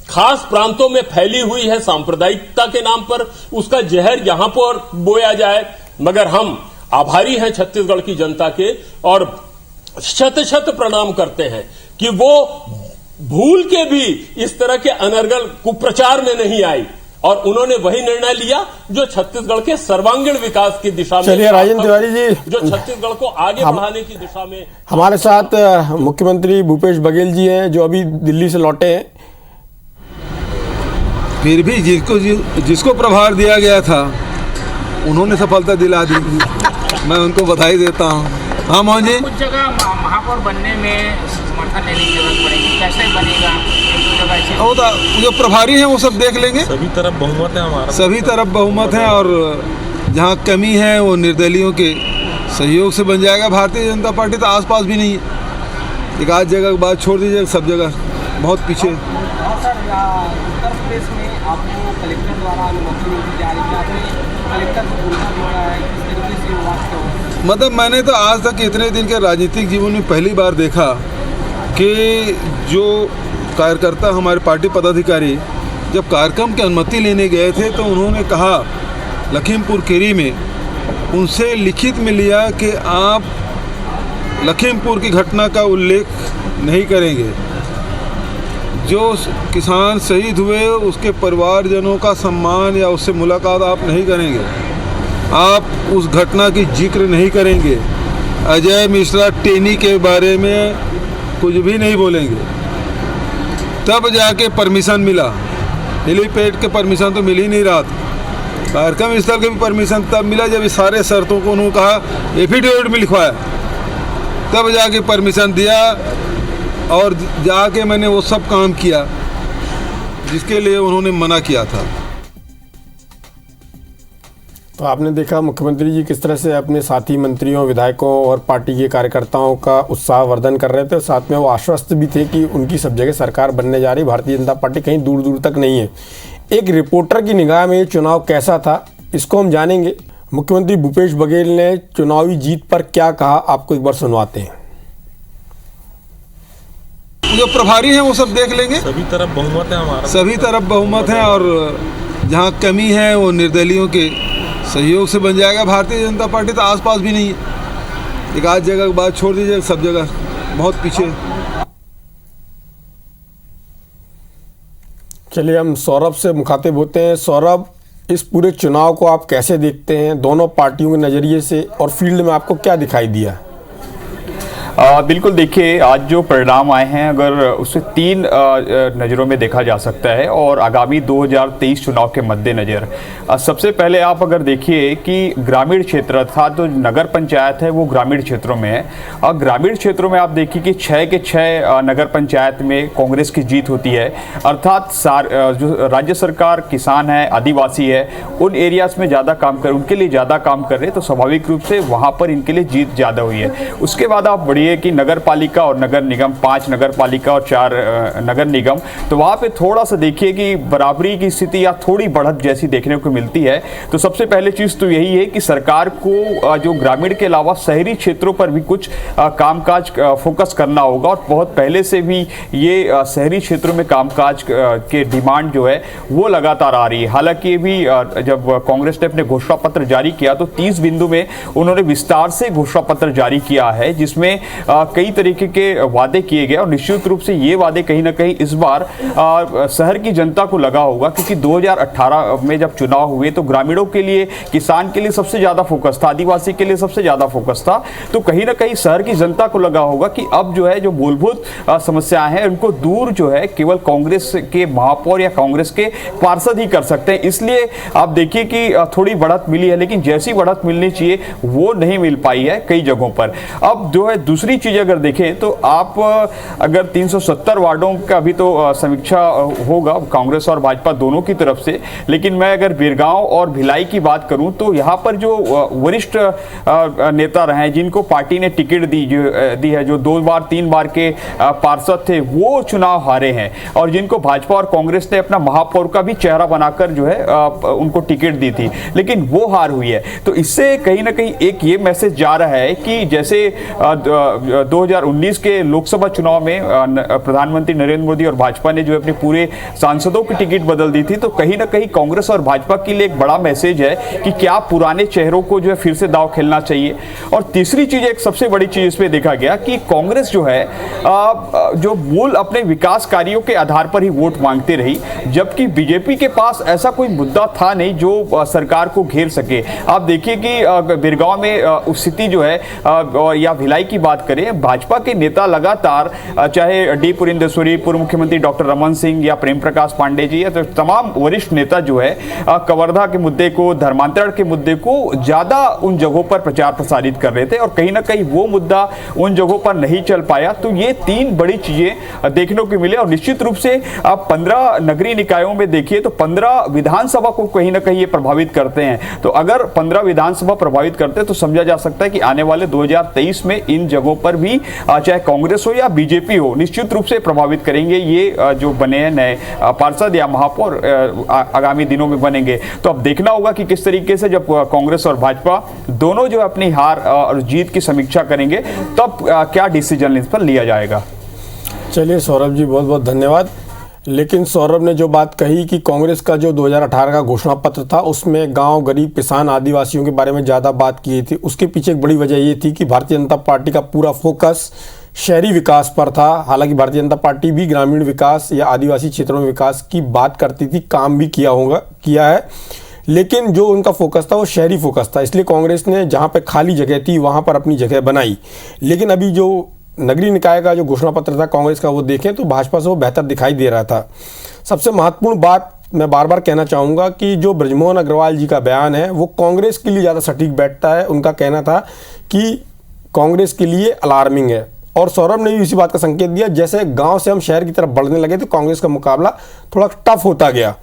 J: खास प्रांतों में फैली हुई है सांप्रदायिकता के नाम पर, उसका जहर यहां पर बोया जाए। मगर हम आभारी हैं छत्तीसगढ़ की जनता के और शत शत प्रणाम करते हैं कि वो भूल के भी इस तरह के अनर्गल कुप्रचार में नहीं आई और उन्होंने वही निर्णय लिया जो छत्तीसगढ़ के सर्वांगीण विकास की दिशा में,
A: चलिए राजेंद्र तिवारी जी,
J: जो छत्तीसगढ़ को आगे बढ़ाने की दिशा में।
A: हमारे साथ मुख्यमंत्री भूपेश बघेल जी हैं जो अभी दिल्ली से लौटे हैं।
E: फिर भी जिसको प्रभार दिया गया था उन्होंने सफलता दिला दी, मैं उनको बधाई देता हूँ। हाँ मोहन जी,
K: कुछ जगह महापौर बनने में समर्थन लेने की जरूरत पड़ेगी, कैसे बनेगा? एक दो जगह ऐसे
E: वो तो जो प्रभारी हैं वो सब देख लेंगे।
L: सभी तरफ बहुमत है हमारा,
E: सभी तरफ बहुमत है और जहाँ कमी है वो निर्दलियों के सहयोग से बन जाएगा। भारतीय जनता पार्टी तो आसपास भी नहीं है, एक आध जगह बात छोड़ दीजिए, सब जगह बहुत पीछे।
K: सर, उत्तर प्रदेश में आपको कलेक्टर द्वारा अनुमति नहीं दी जा रही है, आपने कलेक्टर को बोलना भी रहा है, किस तरीके से वास्तव हो?
E: मतलब मैंने तो आज तक इतने दिन के राजनीतिक जीवन में पहली बार देखा कि जो कार्यकर्ता हमारे पार्टी पदाधिकारी जब कार्यक्रम की अनुमति लेने गए थे तो उन्होंने कहा लखीमपुर खीरी में उनसे लिखित में लिया कि आप लखीमपुर की घटना का उल्लेख नहीं करेंगे, जो किसान शहीद हुए उसके परिवारजनों का सम्मान या उससे मुलाकात आप नहीं करेंगे, आप उस घटना की जिक्र नहीं करेंगे, अजय मिश्रा टेनी के बारे में कुछ भी नहीं बोलेंगे। तब जाके परमिशन मिला, हेलीपैड के परमिशन तो मिल ही नहीं रहा था, कार्यक्रम स्थल के भी परमिशन तब मिला जब इस सारे शर्तों को उन्होंने कहा एफिडेविट में लिखवाया, तब जाके परमिशन दिया और जाके मैंने वो सब काम किया जिसके लिए उन्होंने मना किया था।
A: तो आपने देखा मुख्यमंत्री जी किस तरह से अपने साथी मंत्रियों, विधायकों और पार्टी के कार्यकर्ताओं का उत्साहवर्धन कर रहे थे, साथ में वो आश्वस्त भी थे कि उनकी सब जगह सरकार बनने जा रही, भारतीय जनता पार्टी कहीं दूर दूर तक नहीं है। एक रिपोर्टर की निगाह में ये चुनाव कैसा था, इसको हम जानेंगे। मुख्यमंत्री भूपेश बघेल ने चुनावी जीत पर क्या कहा, आपको एक बार सुनवाते हैं।
E: जो प्रभारी हैं वो सब देख लेंगे।
L: सभी तरफ बहुमत है हमारा,
E: सभी तरफ बहुमत है और जहाँ कमी है वो निर्दलियों के सहयोग से बन जाएगा। भारतीय जनता पार्टी तो आसपास भी नहीं है, एक आध जगह बात छोड़ दीजिए, सब जगह बहुत पीछे।
A: चलिए हम सौरभ से मुखातिब होते हैं। सौरभ, इस पूरे चुनाव को आप कैसे देखते हैं दोनों पार्टियों के नज़रिए से, और फील्ड में आपको क्या दिखाई दिया?
M: बिल्कुल, देखिए आज जो परिणाम आए हैं अगर उसे तीन नज़रों में देखा जा सकता है और आगामी 2023 चुनाव के मद्देनज़र सबसे पहले आप अगर देखिए कि ग्रामीण क्षेत्र था, तो नगर पंचायत है वो ग्रामीण क्षेत्रों में है और ग्रामीण क्षेत्रों में आप देखिए कि 6 के 6 नगर पंचायत में कांग्रेस की जीत होती है, अर्थात जो राज्य सरकार किसान है, आदिवासी है, उन एरियाज में ज़्यादा काम कर, उनके लिए ज़्यादा काम कर रहे हैं, तो स्वाभाविक रूप से वहाँ पर इनके लिए जीत ज़्यादा हुई है। उसके बाद आप बढ़िए देखिए कि नगर पालिका और नगर निगम, 5 नगर पालिका और 4 नगर निगम, तो वहाँ पे थोड़ा सा देखिए कि बराबरी की स्थिति या थोड़ी बढ़त जैसी देखने को मिलती है। तो सबसे पहले चीज़ तो यही है कि सरकार को जो ग्रामीण के अलावा शहरी क्षेत्रों पर भी कुछ कामकाज फोकस करना होगा, और बहुत पहले से भी ये शहरी क्षेत्रों में कामकाज के डिमांड जो है वो लगातार आ रही है। हालांकि भी जब कांग्रेस ने अपने घोषणा पत्र जारी किया तो 30 बिंदु में उन्होंने विस्तार से घोषणा पत्र जारी किया है, जिसमें कई तरीके के वादे किए गए, और निश्चित रूप से ये वादे कहीं ना कहीं इस बार शहर की जनता को लगा होगा, क्योंकि 2018 में जब चुनाव हुए तो ग्रामीणों के लिए, किसान के लिए सबसे ज्यादा फोकस था, आदिवासी के लिए सबसे ज्यादा फोकस था। तो कहीं ना कहीं शहर की जनता को लगा होगा कि अब जो है जो मूलभूत समस्याएं हैं उनको दूर जो है केवल कांग्रेस के महापौर या कांग्रेस के पार्षद ही कर सकते हैं। इसलिए आप देखिए कि थोड़ी बढ़त मिली है, लेकिन जैसी बढ़त मिलनी चाहिए वो नहीं मिल पाई है कई जगहों पर। अब जो है दूसरी चीज अगर देखें तो आप अगर 370 वार्डों का अभी तो समीक्षा होगा कांग्रेस और भाजपा दोनों की तरफ से, लेकिन मैं अगर बिरगांव और भिलाई की बात करूं तो यहाँ पर जो वरिष्ठ नेता रहे हैं, जिनको पार्टी ने टिकट दी है, जो 2 बार 3 बार के पार्षद थे, वो चुनाव हारे हैं, और जिनको भाजपा और कांग्रेस ने अपना महापौर का भी चेहरा बनाकर जो है उनको टिकट दी थी, लेकिन वो हार हुई है। तो इससे कहीं ना कहीं एक ये मैसेज जा रहा है कि जैसे 2019 के लोकसभा चुनाव में प्रधानमंत्री नरेंद्र मोदी और भाजपा ने जो अपने पूरे सांसदों की टिकट बदल दी थी, तो कहीं ना कहीं कांग्रेस और भाजपा के लिए एक बड़ा मैसेज है कि क्या पुराने चेहरों को जो है फिर से दांव खेलना चाहिए। और तीसरी चीज, एक सबसे बड़ी चीज इसमें देखा गया कि कांग्रेस जो है जो मूल अपने विकास कार्यों के आधार पर ही वोट मांगती रही, जबकि बीजेपी के पास ऐसा कोई मुद्दा था नहीं जो सरकार को घेर सके। आप देखिए कि बिरगांव में स्थिति जो है या भिलाई की बात करें, भाजपा के नेता लगातार, चाहे डी पुरंदेश्वरी, पूर्व मुख्यमंत्री डॉक्टर रमन सिंह या प्रेम प्रकाश पांडे जी, या तो तमाम वरिष्ठ नेता जो है कवर्धा के मुद्दे को, धर्मांतरण के मुद्दे को ज्यादा उन जगहों पर प्रचार प्रसारित कर रहे थे, और कहीं ना कहीं वो मुद्दा उन जगहों पर नहीं चल पाया। तो ये 3 बड़ी चीजें देखने को मिले। और निश्चित रूप से आप 15 नगरीय निकायों में देखिए तो 15 विधानसभा को कहीं ना कहीं ये प्रभावित करते हैं। तो अगर 15 विधानसभा प्रभावित करते हैं तो समझा जा सकता है कि आने वाले 2023 में इन जगहों पर भी चाहे कांग्रेस हो या बीजेपी हो, निश्चित रूप से प्रभावित करेंगे ये जो बने हैं नए पार्षद या महापौर आगामी दिनों में बनेंगे। तो अब देखना होगा कि किस तरीके से जब कांग्रेस और भाजपा दोनों जो अपनी हार और जीत की समीक्षा करेंगे तब क्या डिसीजन इस पर लिया जाएगा।
A: चलिए सौरभ जी, बहुत बहुत धन्यवाद। लेकिन सौरभ ने जो बात कही कि कांग्रेस का जो 2018 का घोषणा पत्र था उसमें गांव, गरीब, किसान, आदिवासियों के बारे में ज़्यादा बात की थी, उसके पीछे एक बड़ी वजह ये थी कि भारतीय जनता पार्टी का पूरा फोकस शहरी विकास पर था। हालांकि भारतीय जनता पार्टी भी ग्रामीण विकास या आदिवासी क्षेत्रों में विकास की बात करती थी, काम भी किया है, लेकिन जो उनका फोकस था वो शहरी फोकस था। इसलिए कांग्रेस ने जहाँ पे खाली जगह थी वहाँ पर अपनी जगह बनाई। लेकिन अभी जो नगरीय निकाय का जो घोषणा पत्र था कांग्रेस का, वो देखें तो भाजपा से वो बेहतर दिखाई दे रहा था। सबसे महत्वपूर्ण बात मैं बार बार कहना चाहूँगा कि जो बृजमोहन अग्रवाल जी का बयान है वो कांग्रेस के लिए ज़्यादा सटीक बैठता है। उनका कहना था कि कांग्रेस के लिए अलार्मिंग है, और सौरभ ने भी इसी बात का संकेत दिया, जैसे गांव से हम शहर की तरफ बढ़ने लगे तो कांग्रेस का मुकाबला थोड़ा टफ होता गया,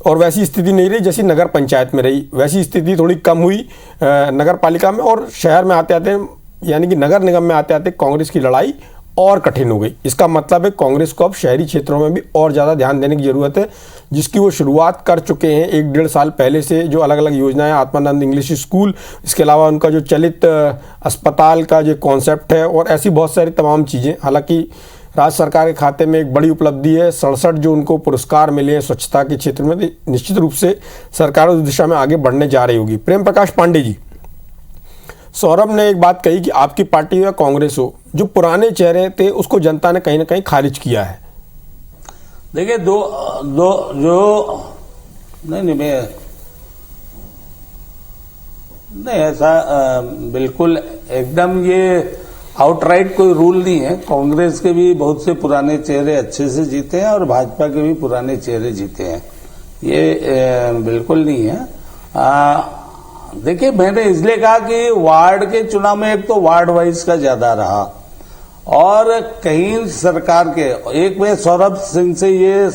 A: और वैसी स्थिति नहीं रही जैसी नगर पंचायत में रही। वैसी स्थिति थोड़ी कम हुई नगर पालिका में, और शहर में आते आते यानी कि नगर निगम में आते आते कांग्रेस की लड़ाई और कठिन हो गई। इसका मतलब है कांग्रेस को अब शहरी क्षेत्रों में भी और ज़्यादा ध्यान देने की ज़रूरत है, जिसकी वो शुरुआत कर चुके हैं 1-1.5 साल पहले से। जो अलग अलग योजनाएं, आत्मानंद इंग्लिश स्कूल, इसके अलावा उनका जो चलित अस्पताल का जो कॉन्सेप्ट है, और ऐसी बहुत सारी तमाम चीज़ें। हालांकि राज्य सरकार के खाते में एक बड़ी उपलब्धि है, 67 जो उनको पुरस्कार मिले हैं स्वच्छता के क्षेत्र में, निश्चित रूप से सरकार उस दिशा में आगे बढ़ने जा रही होगी। प्रेम प्रकाश पांडे जी, सौरभ ने एक बात कही कि आपकी पार्टी या कांग्रेस हो, जो पुराने चेहरे थे उसको जनता ने कहीं ना कहीं खारिज किया है।
I: देखिए नहीं ऐसा बिल्कुल एकदम ये आउटराइट कोई रूल नहीं है। कांग्रेस के भी बहुत से पुराने चेहरे अच्छे से जीते हैं और भाजपा के भी पुराने चेहरे जीते हैं, ये बिल्कुल नहीं है। देखिए, मैंने इसलिए कहा कि वार्ड के चुनाव में एक तो वार्ड वाइज का ज्यादा रहा, और कहीं सरकार के एक मैं सौरभ सिंह से ये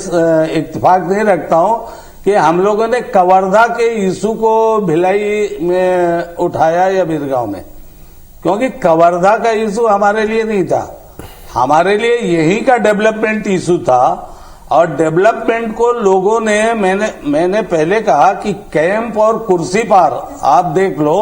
I: इत्तेफाक नहीं रखता हूं कि हम लोगों ने कवर्धा के इशू को भिलाई में उठाया या बिरगांव में। क्योंकि कवर्धा का इशू हमारे लिए नहीं था, हमारे लिए यही का डेवलपमेंट इशू था। और डेवलपमेंट को लोगों ने, मैंने पहले कहा कि कैंप और कुर्सी पार, आप देख लो,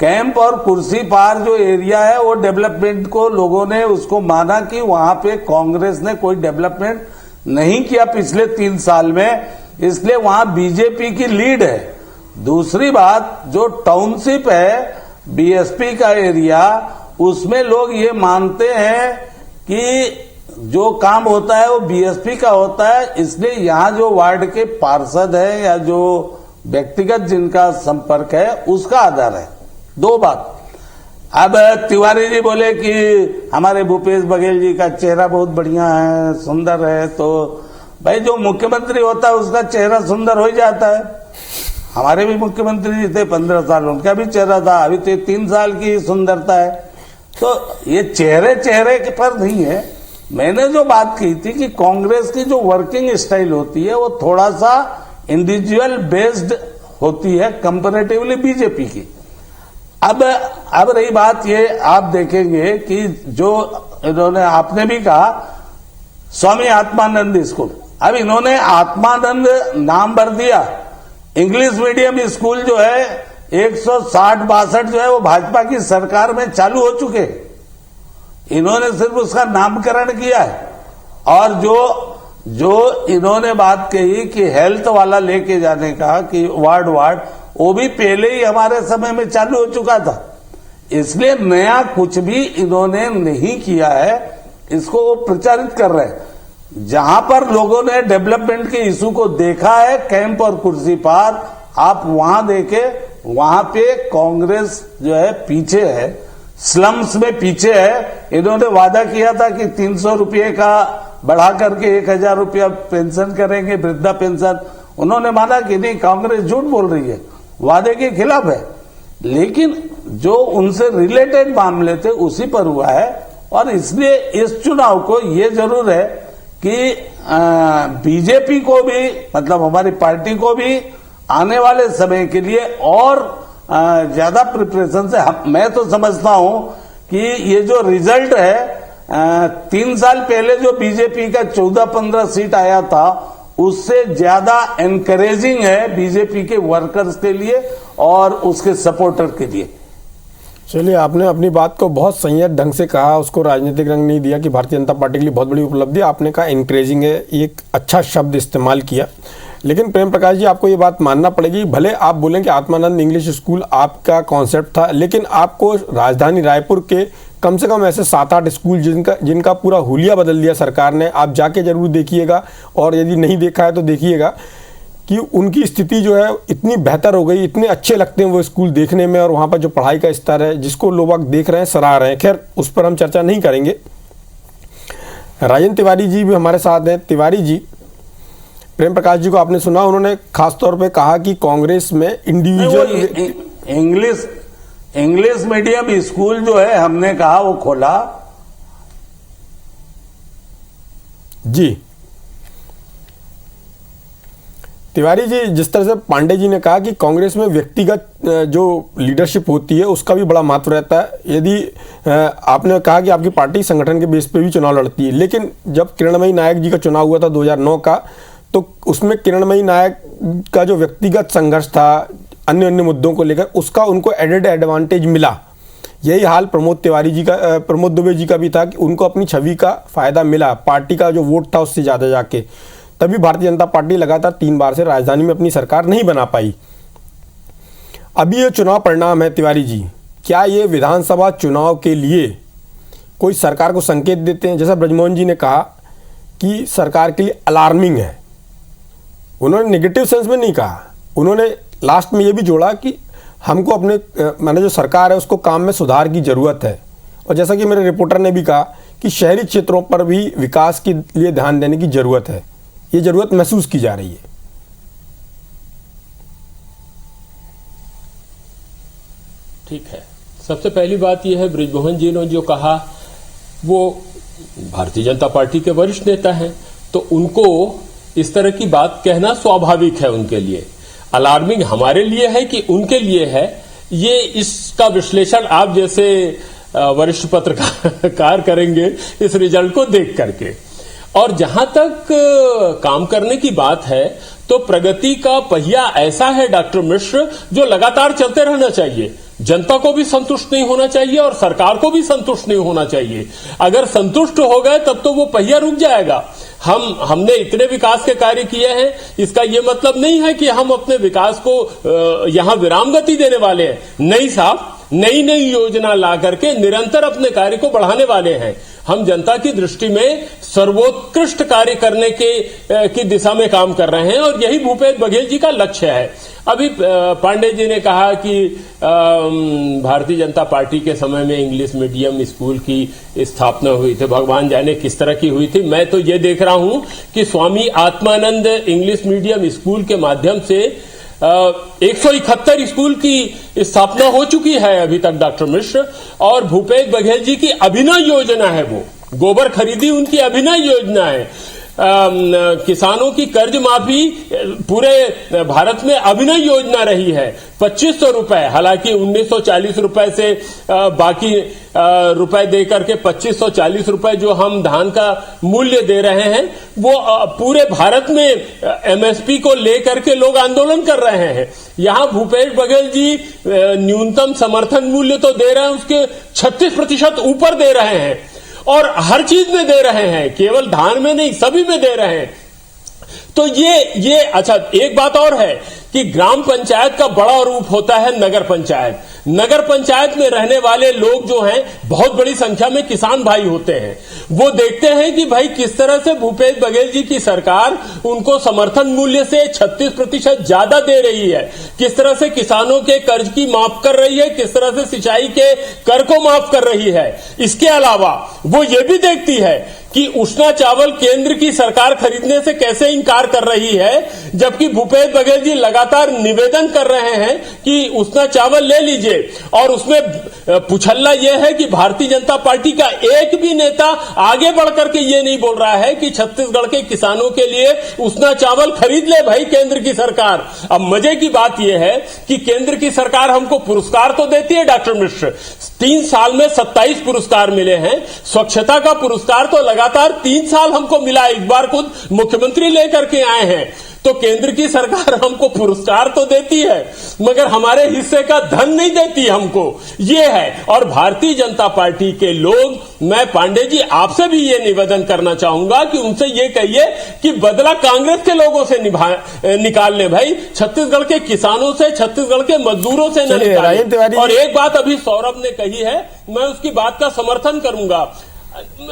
I: कैंप और कुर्सी पार जो एरिया है वो डेवलपमेंट को लोगों ने उसको माना कि वहां पे कांग्रेस ने कोई डेवलपमेंट नहीं किया पिछले 3 साल में, इसलिए वहां बीजेपी की लीड है। दूसरी बात, जो टाउनशिप है बीएसपी का एरिया, उसमें लोग ये मानते हैं कि जो काम होता है वो बीएसपी का होता है, इसलिए यहां जो वार्ड के पार्षद है या जो व्यक्तिगत जिनका संपर्क है उसका आधार है। 2 बात। अब तिवारी जी बोले कि हमारे भूपेश बघेल जी का चेहरा बहुत बढ़िया है, सुंदर है, तो भाई जो मुख्यमंत्री होता है उसका चेहरा सुंदर हो ही जाता है। हमारे भी मुख्यमंत्री जी थे 15 साल, उनका भी चेहरा था, अभी तो 3 साल की सुंदरता है। तो ये चेहरे के पर नहीं है। मैंने जो बात की थी कि कांग्रेस की जो वर्किंग स्टाइल होती है वो थोड़ा सा इंडिविजुअल बेस्ड होती है कंपैरेटिवली बीजेपी की। अब रही बात ये, आप देखेंगे कि जो इन्होंने, आपने भी कहा स्वामी आत्मानंद स्कूल, अब इन्होंने आत्मानंद नाम भर दिया। इंग्लिश मीडियम स्कूल जो है 160-62 जो है वो भाजपा की सरकार में चालू हो चुके, इन्होंने सिर्फ उसका नामकरण किया है। और जो इन्होंने बात कही कि हेल्थ वाला लेके जाने का कि वार्ड, वो भी पहले ही हमारे समय में चालू हो चुका था, इसलिए नया कुछ भी इन्होंने नहीं किया है, इसको वो प्रचारित कर रहे हैं। जहां पर लोगों ने डेवलपमेंट के इशू को देखा है कैंप और कुर्सी पार, आप वहां देखे, वहां पे कांग्रेस जो है पीछे है, स्लम्स में पीछे है। इन्होंने वादा किया था कि 300 रुपये का बढ़ा करके 1000 रुपया पेंशन करेंगे, वृद्धा पेंशन। उन्होंने माना कि नहीं, कांग्रेस झूठ बोल रही है, वादे के खिलाफ है। लेकिन जो उनसे रिलेटेड मामले थे उसी पर हुआ है। और इसलिए इस चुनाव को ये जरूर है कि बीजेपी को भी, मतलब हमारी पार्टी को भी आने वाले समय के लिए और ज्यादा प्रिपरेशन से, मैं तो समझता हूं कि ये जो रिजल्ट है 3 साल पहले जो बीजेपी का 14-15 सीट आया था उससे ज्यादा एनकरेजिंग है बीजेपी के वर्कर्स के लिए और उसके सपोर्टर के लिए।
A: चलिए, आपने अपनी बात को बहुत संयत ढंग से कहा, उसको राजनीतिक रंग नहीं दिया कि भारतीय जनता पार्टी के लिए बहुत बड़ी उपलब्धि। आपने कहा इनक्रेजिंग है, एक अच्छा शब्द इस्तेमाल किया। लेकिन प्रेम प्रकाश जी, आपको ये बात मानना पड़ेगी, भले आप बोलें कि आत्मानंद इंग्लिश स्कूल आपका कॉन्सेप्ट था, लेकिन आपको राजधानी रायपुर के कम से कम ऐसे 7-8 स्कूल जिनका पूरा हुलिया बदल दिया सरकार ने, आप जाके जरूर देखिएगा, और यदि नहीं देखा है तो देखिएगा कि उनकी स्थिति जो है इतनी बेहतर हो गई, इतने अच्छे लगते हैं वो स्कूल देखने में, और वहाँ पर जो पढ़ाई का स्तर है जिसको लोग देख रहे हैं, सराह रहे हैं। खैर, उस पर हम चर्चा नहीं करेंगे। राजेंद्र तिवारी जी भी हमारे साथ हैं। तिवारी जी, प्रेम प्रकाश जी को आपने सुना, उन्होंने खास तौर पे कहा कि कांग्रेस में इंडिविजुअल
I: इंग्लिश मीडियम स्कूल जो है हमने कहा वो खोला
A: जी। तिवारी जी, जिस तरह से पांडे जी ने कहा कि कांग्रेस में व्यक्तिगत जो लीडरशिप होती है उसका भी बड़ा महत्व रहता है। यदि आपने कहा कि आपकी पार्टी संगठन के बेस पे भी चुनाव लड़ती है, लेकिन जब किरणमयी नायक जी का चुनाव हुआ था 2009 का, तो उसमें किरणमयी नायक का जो व्यक्तिगत संघर्ष था अन्य मुद्दों को लेकर, उसका उनको एडेड एडवांटेज मिला। यही हाल प्रमोद दुबे जी का भी था कि उनको अपनी छवि का फायदा मिला, पार्टी का जो वोट था उससे ज़्यादा जाके, तभी भारतीय जनता पार्टी लगातार 3 बार से राजधानी में अपनी सरकार नहीं बना पाई। अभी ये चुनाव परिणाम है तिवारी जी, क्या ये विधानसभा चुनाव के लिए कोई सरकार को संकेत देते हैं? जैसा ब्रजमोहन जी ने कहा कि सरकार के लिए अलार्मिंग है, उन्होंने नेगेटिव सेंस में नहीं कहा, उन्होंने लास्ट में ये भी जोड़ा कि हमको अपने माने जो सरकार है उसको काम में सुधार की ज़रूरत है। और जैसा कि मेरे रिपोर्टर ने भी कहा कि शहरी क्षेत्रों पर भी विकास के लिए ध्यान देने की ज़रूरत है, ये ज़रूरत महसूस की जा रही है।
J: ठीक है, सबसे पहली बात यह है, ब्रजमोहन जी ने जो कहा वो भारतीय जनता पार्टी के वरिष्ठ नेता हैं, तो उनको इस तरह की बात कहना स्वाभाविक है उनके लिए। अलार्मिंग हमारे लिए है कि उनके लिए है, ये इसका विश्लेषण आप जैसे वरिष्ठ पत्रकार करेंगे इस रिजल्ट को देख करके। और जहां तक काम करने की बात है तो प्रगति का पहिया ऐसा है डॉक्टर मिश्र जो लगातार चलते रहना चाहिए। जनता को भी संतुष्ट नहीं होना चाहिए और सरकार को भी संतुष्ट नहीं होना चाहिए। अगर संतुष्ट हो गए तब तो वो पहिया रुक जाएगा। हमने इतने विकास के कार्य किए हैं, इसका ये मतलब नहीं है कि हम अपने विकास को यहां विराम गति देने वाले हैं। नहीं साहब, नई नई योजना ला करके निरंतर अपने कार्य को बढ़ाने वाले हैं। हम जनता की दृष्टि में सर्वोत्कृष्ट कार्य करने की दिशा में काम कर रहे हैं और यही भूपेश बघेल जी का लक्ष्य है। अभी पांडे जी ने कहा कि भारतीय जनता पार्टी के समय में इंग्लिश मीडियम स्कूल की स्थापना हुई थी, भगवान जाने किस तरह की हुई थी। मैं तो ये देख रहा हूं कि Swami Atmanand English medium school के माध्यम से 171 स्कूल की स्थापना हो चुकी है अभी तक डॉक्टर मिश्र। और भूपेश बघेल जी की अभिनव योजना है, वो गोबर खरीदी उनकी अभिनव योजना है। किसानों की कर्ज माफी पूरे भारत में अभिनव योजना रही है। 2500 रुपए, हालांकि 1940 रुपए से बाकी रुपए दे करके 2540 रुपए जो हम धान का मूल्य दे रहे हैं वो पूरे भारत में एमएसपी को लेकर के लोग आंदोलन कर रहे हैं। यहां भूपेश बघेल जी न्यूनतम समर्थन मूल्य तो दे रहे हैं, उसके 36% ऊपर दे रहे हैं और हर चीज में दे रहे हैं, केवल धान में नहीं सभी में दे रहे हैं। तो ये अच्छा, एक बात और है कि ग्राम पंचायत का बड़ा रूप होता है नगर पंचायत। नगर पंचायत में रहने वाले लोग जो हैं बहुत बड़ी संख्या में किसान भाई होते हैं। वो देखते हैं कि भाई किस तरह से भूपेश बघेल जी की सरकार उनको समर्थन मूल्य से 36% ज्यादा दे रही है, किस तरह से किसानों के कर्ज की माफ कर रही है, किस तरह से सिंचाई के कर को माफ कर रही है। इसके अलावा वो ये भी देखती है कि उष्णा चावल केंद्र की सरकार खरीदने से कैसे इनकार कर रही है, जबकि भूपेश बघेल जी लगातार निवेदन कर रहे हैं कि उष्णा चावल ले लीजिए। और उसमें पुछल्ला यह है कि भारतीय जनता पार्टी का एक भी नेता आगे बढ़कर के ये नहीं बोल रहा है कि छत्तीसगढ़ के किसानों के लिए उष्णा चावल खरीद ले भाई केंद्र की सरकार। अब मजे की बात यह है कि केंद्र की सरकार हमको पुरस्कार तो देती है डॉक्टर मिश्र, 3 साल में 27 पुरस्कार मिले हैं। स्वच्छता का पुरस्कार तो लगातार 3 साल हमको मिला, एक बार खुद मुख्यमंत्री लेकर के आए हैं। तो केंद्र की सरकार हमको पुरस्कार तो देती है मगर हमारे हिस्से का धन नहीं देती हमको, ये है। और भारतीय जनता पार्टी के लोग, मैं पांडे जी आपसे भी ये निवेदन करना चाहूंगा कि उनसे ये कहिए कि बदला कांग्रेस के लोगों से निकाल ले भाई, छत्तीसगढ़ के किसानों से, छत्तीसगढ़ के मजदूरों से न निकाले। और एक बात अभी सौरभ ने कही है, मैं उसकी बात का समर्थन करूंगा।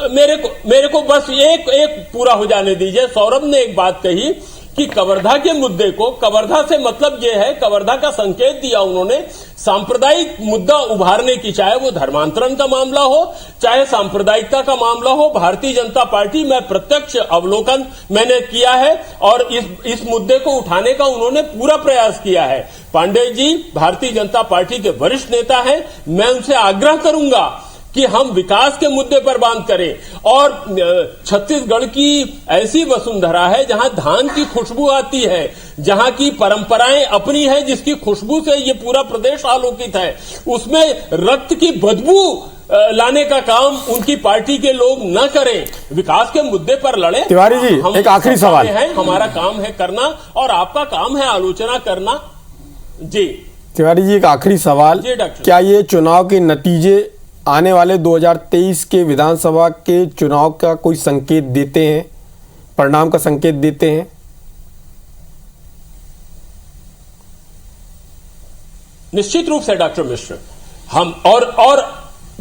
J: मेरे को बस एक पूरा हो जाने दीजिए। सौरभ ने एक बात कही कि कवर्धा के मुद्दे को, कवर्धा से मतलब यह है, कवर्धा का संकेत दिया उन्होंने, सांप्रदायिक मुद्दा उभारने की, चाहे वो धर्मांतरण का मामला हो चाहे सांप्रदायिकता का मामला हो। भारतीय जनता पार्टी में प्रत्यक्ष अवलोकन मैंने किया है और इस मुद्दे को उठाने का उन्होंने पूरा प्रयास किया है। पांडे जी भारतीय जनता पार्टी के वरिष्ठ नेता हैं, मैं उनसे आग्रह करूंगा कि हम विकास के मुद्दे पर बात करें। और छत्तीसगढ़ की ऐसी वसुंधरा है जहां धान की खुशबू आती है, जहां की परंपराएं अपनी है, जिसकी खुशबू से ये पूरा प्रदेश आलोकित है, उसमें रक्त की बदबू लाने का काम उनकी पार्टी के लोग न करें, विकास के मुद्दे पर लड़े।
A: तिवारी जी, एक आखिरी सवाल
J: है, हमारा काम है करना और आपका काम है आलोचना करना। जी
A: तिवारी जी, एक आखिरी सवाल, क्या ये चुनाव के नतीजे आने वाले 2023 के विधानसभा के चुनाव का कोई संकेत देते हैं, परिणाम का संकेत देते हैं?
J: निश्चित रूप से डॉक्टर मिश्र, हम और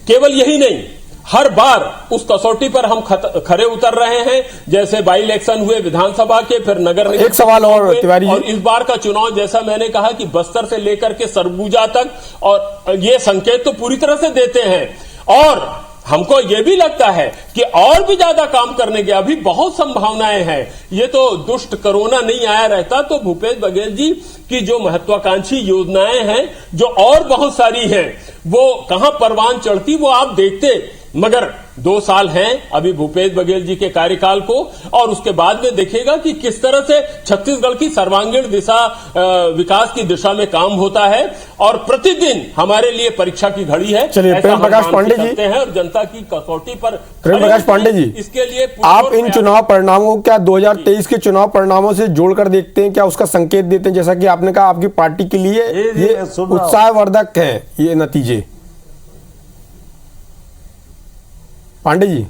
J: केवल यही नहीं, हर बार उस कसौटी पर हम खरे उतर रहे हैं। जैसे बाई इलेक्शन हुए विधानसभा के, फिर नगर निगम।
A: एक सवाल और तिवारी जी,
J: और इस बार का चुनाव जैसा मैंने कहा कि बस्तर से लेकर के सरगुजा तक, और ये संकेत तो पूरी तरह से देते हैं। और हमको ये भी लगता है कि और भी ज्यादा काम करने की अभी बहुत संभावनाएं हैं। ये तो दुष्ट कोरोना नहीं आया रहता तो भूपेश बघेल जी की जो महत्वाकांक्षी योजनाएं हैं, जो और बहुत सारी हैं, वो कहां परवान चढ़ती वो आप देखते। मगर 2 साल हैं अभी भूपेश बघेल जी के कार्यकाल को, और उसके बाद में देखिएगा कि किस तरह से छत्तीसगढ़ की सर्वांगीण दिशा विकास की दिशा में काम होता है। और प्रतिदिन हमारे लिए परीक्षा की घड़ी है।
A: चलिए प्रेम प्रकाश पांडे जी,
J: हैं और जनता की कसौटी पर
A: प्रेम प्रकाश पांडे जी,
J: इसके लिए
A: आप इन चुनाव परिणामों को क्या 2023 के चुनाव परिणामों से जोड़कर देखते हैं, क्या उसका संकेत देते हैं? जैसा कि आपने कहा आपकी पार्टी के लिए ये उत्साहवर्धक है ये नतीजे। पांडे जी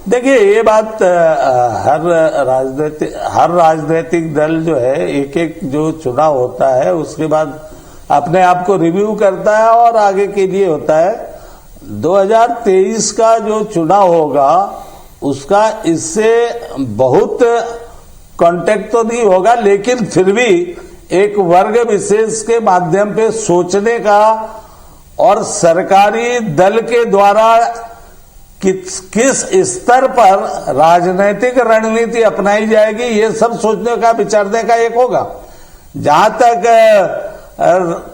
I: देखिए, ये बात हर राजनीतिक दल जो है एक एक जो चुनाव होता है उसके बाद अपने आप को रिव्यू करता है और आगे के लिए होता है। 2023 का जो चुनाव होगा उसका इससे बहुत कांटेक्ट तो नहीं होगा, लेकिन फिर भी एक वर्ग विशेष के माध्यम पे सोचने का और सरकारी दल के द्वारा किस स्तर पर राजनीतिक रणनीति अपनाई जाएगी, ये सब सोचने का विचारने का एक होगा। जहां तक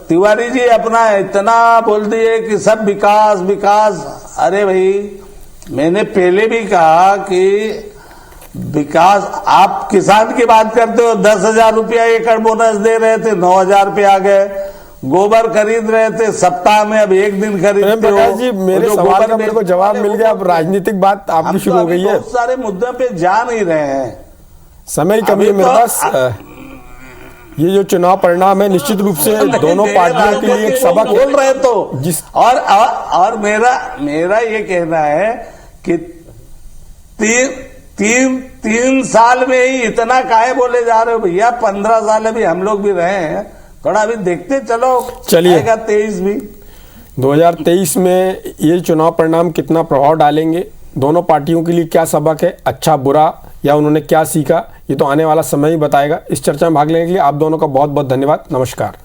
I: तिवारी जी अपना इतना बोल दिए कि सब विकास विकास, अरे भाई मैंने पहले भी कहा कि विकास, आप किसान की बात करते हो, 10,000 रुपया एकड़ बोनस दे रहे थे, 9,000 पे आ गए। गोबर खरीद रहे थे सप्ताह में, अब एक दिन खरीदते हो।
A: जी मेरे सवाल का मेरे को जवाब मिल गया। अब राजनीतिक बात आपकी शुरू हो गई है।
I: बहुत सारे मुद्दों पे जा नहीं रहे हैं,
A: समय की कमी है मेरे पास। ये जो चुनाव परिणाम है निश्चित रूप से दोनों पार्टियों के लिए एक सबक
I: बोल रहे तो जिस और मेरा ये कहना है कि तीन साल में ही इतना काहे बोले जा रहे हो भैया? 15 साल अभी हम लोग भी रहे हैं, थोड़ा अभी देखते चलो।
A: चलिए
I: 23 भी
A: 2023 में ये चुनाव परिणाम कितना प्रभाव डालेंगे, दोनों पार्टियों के लिए क्या सबक है, अच्छा बुरा, या उन्होंने क्या सीखा, ये तो आने वाला समय ही बताएगा। इस चर्चा में भाग लेने के लिए आप दोनों का बहुत बहुत धन्यवाद। नमस्कार।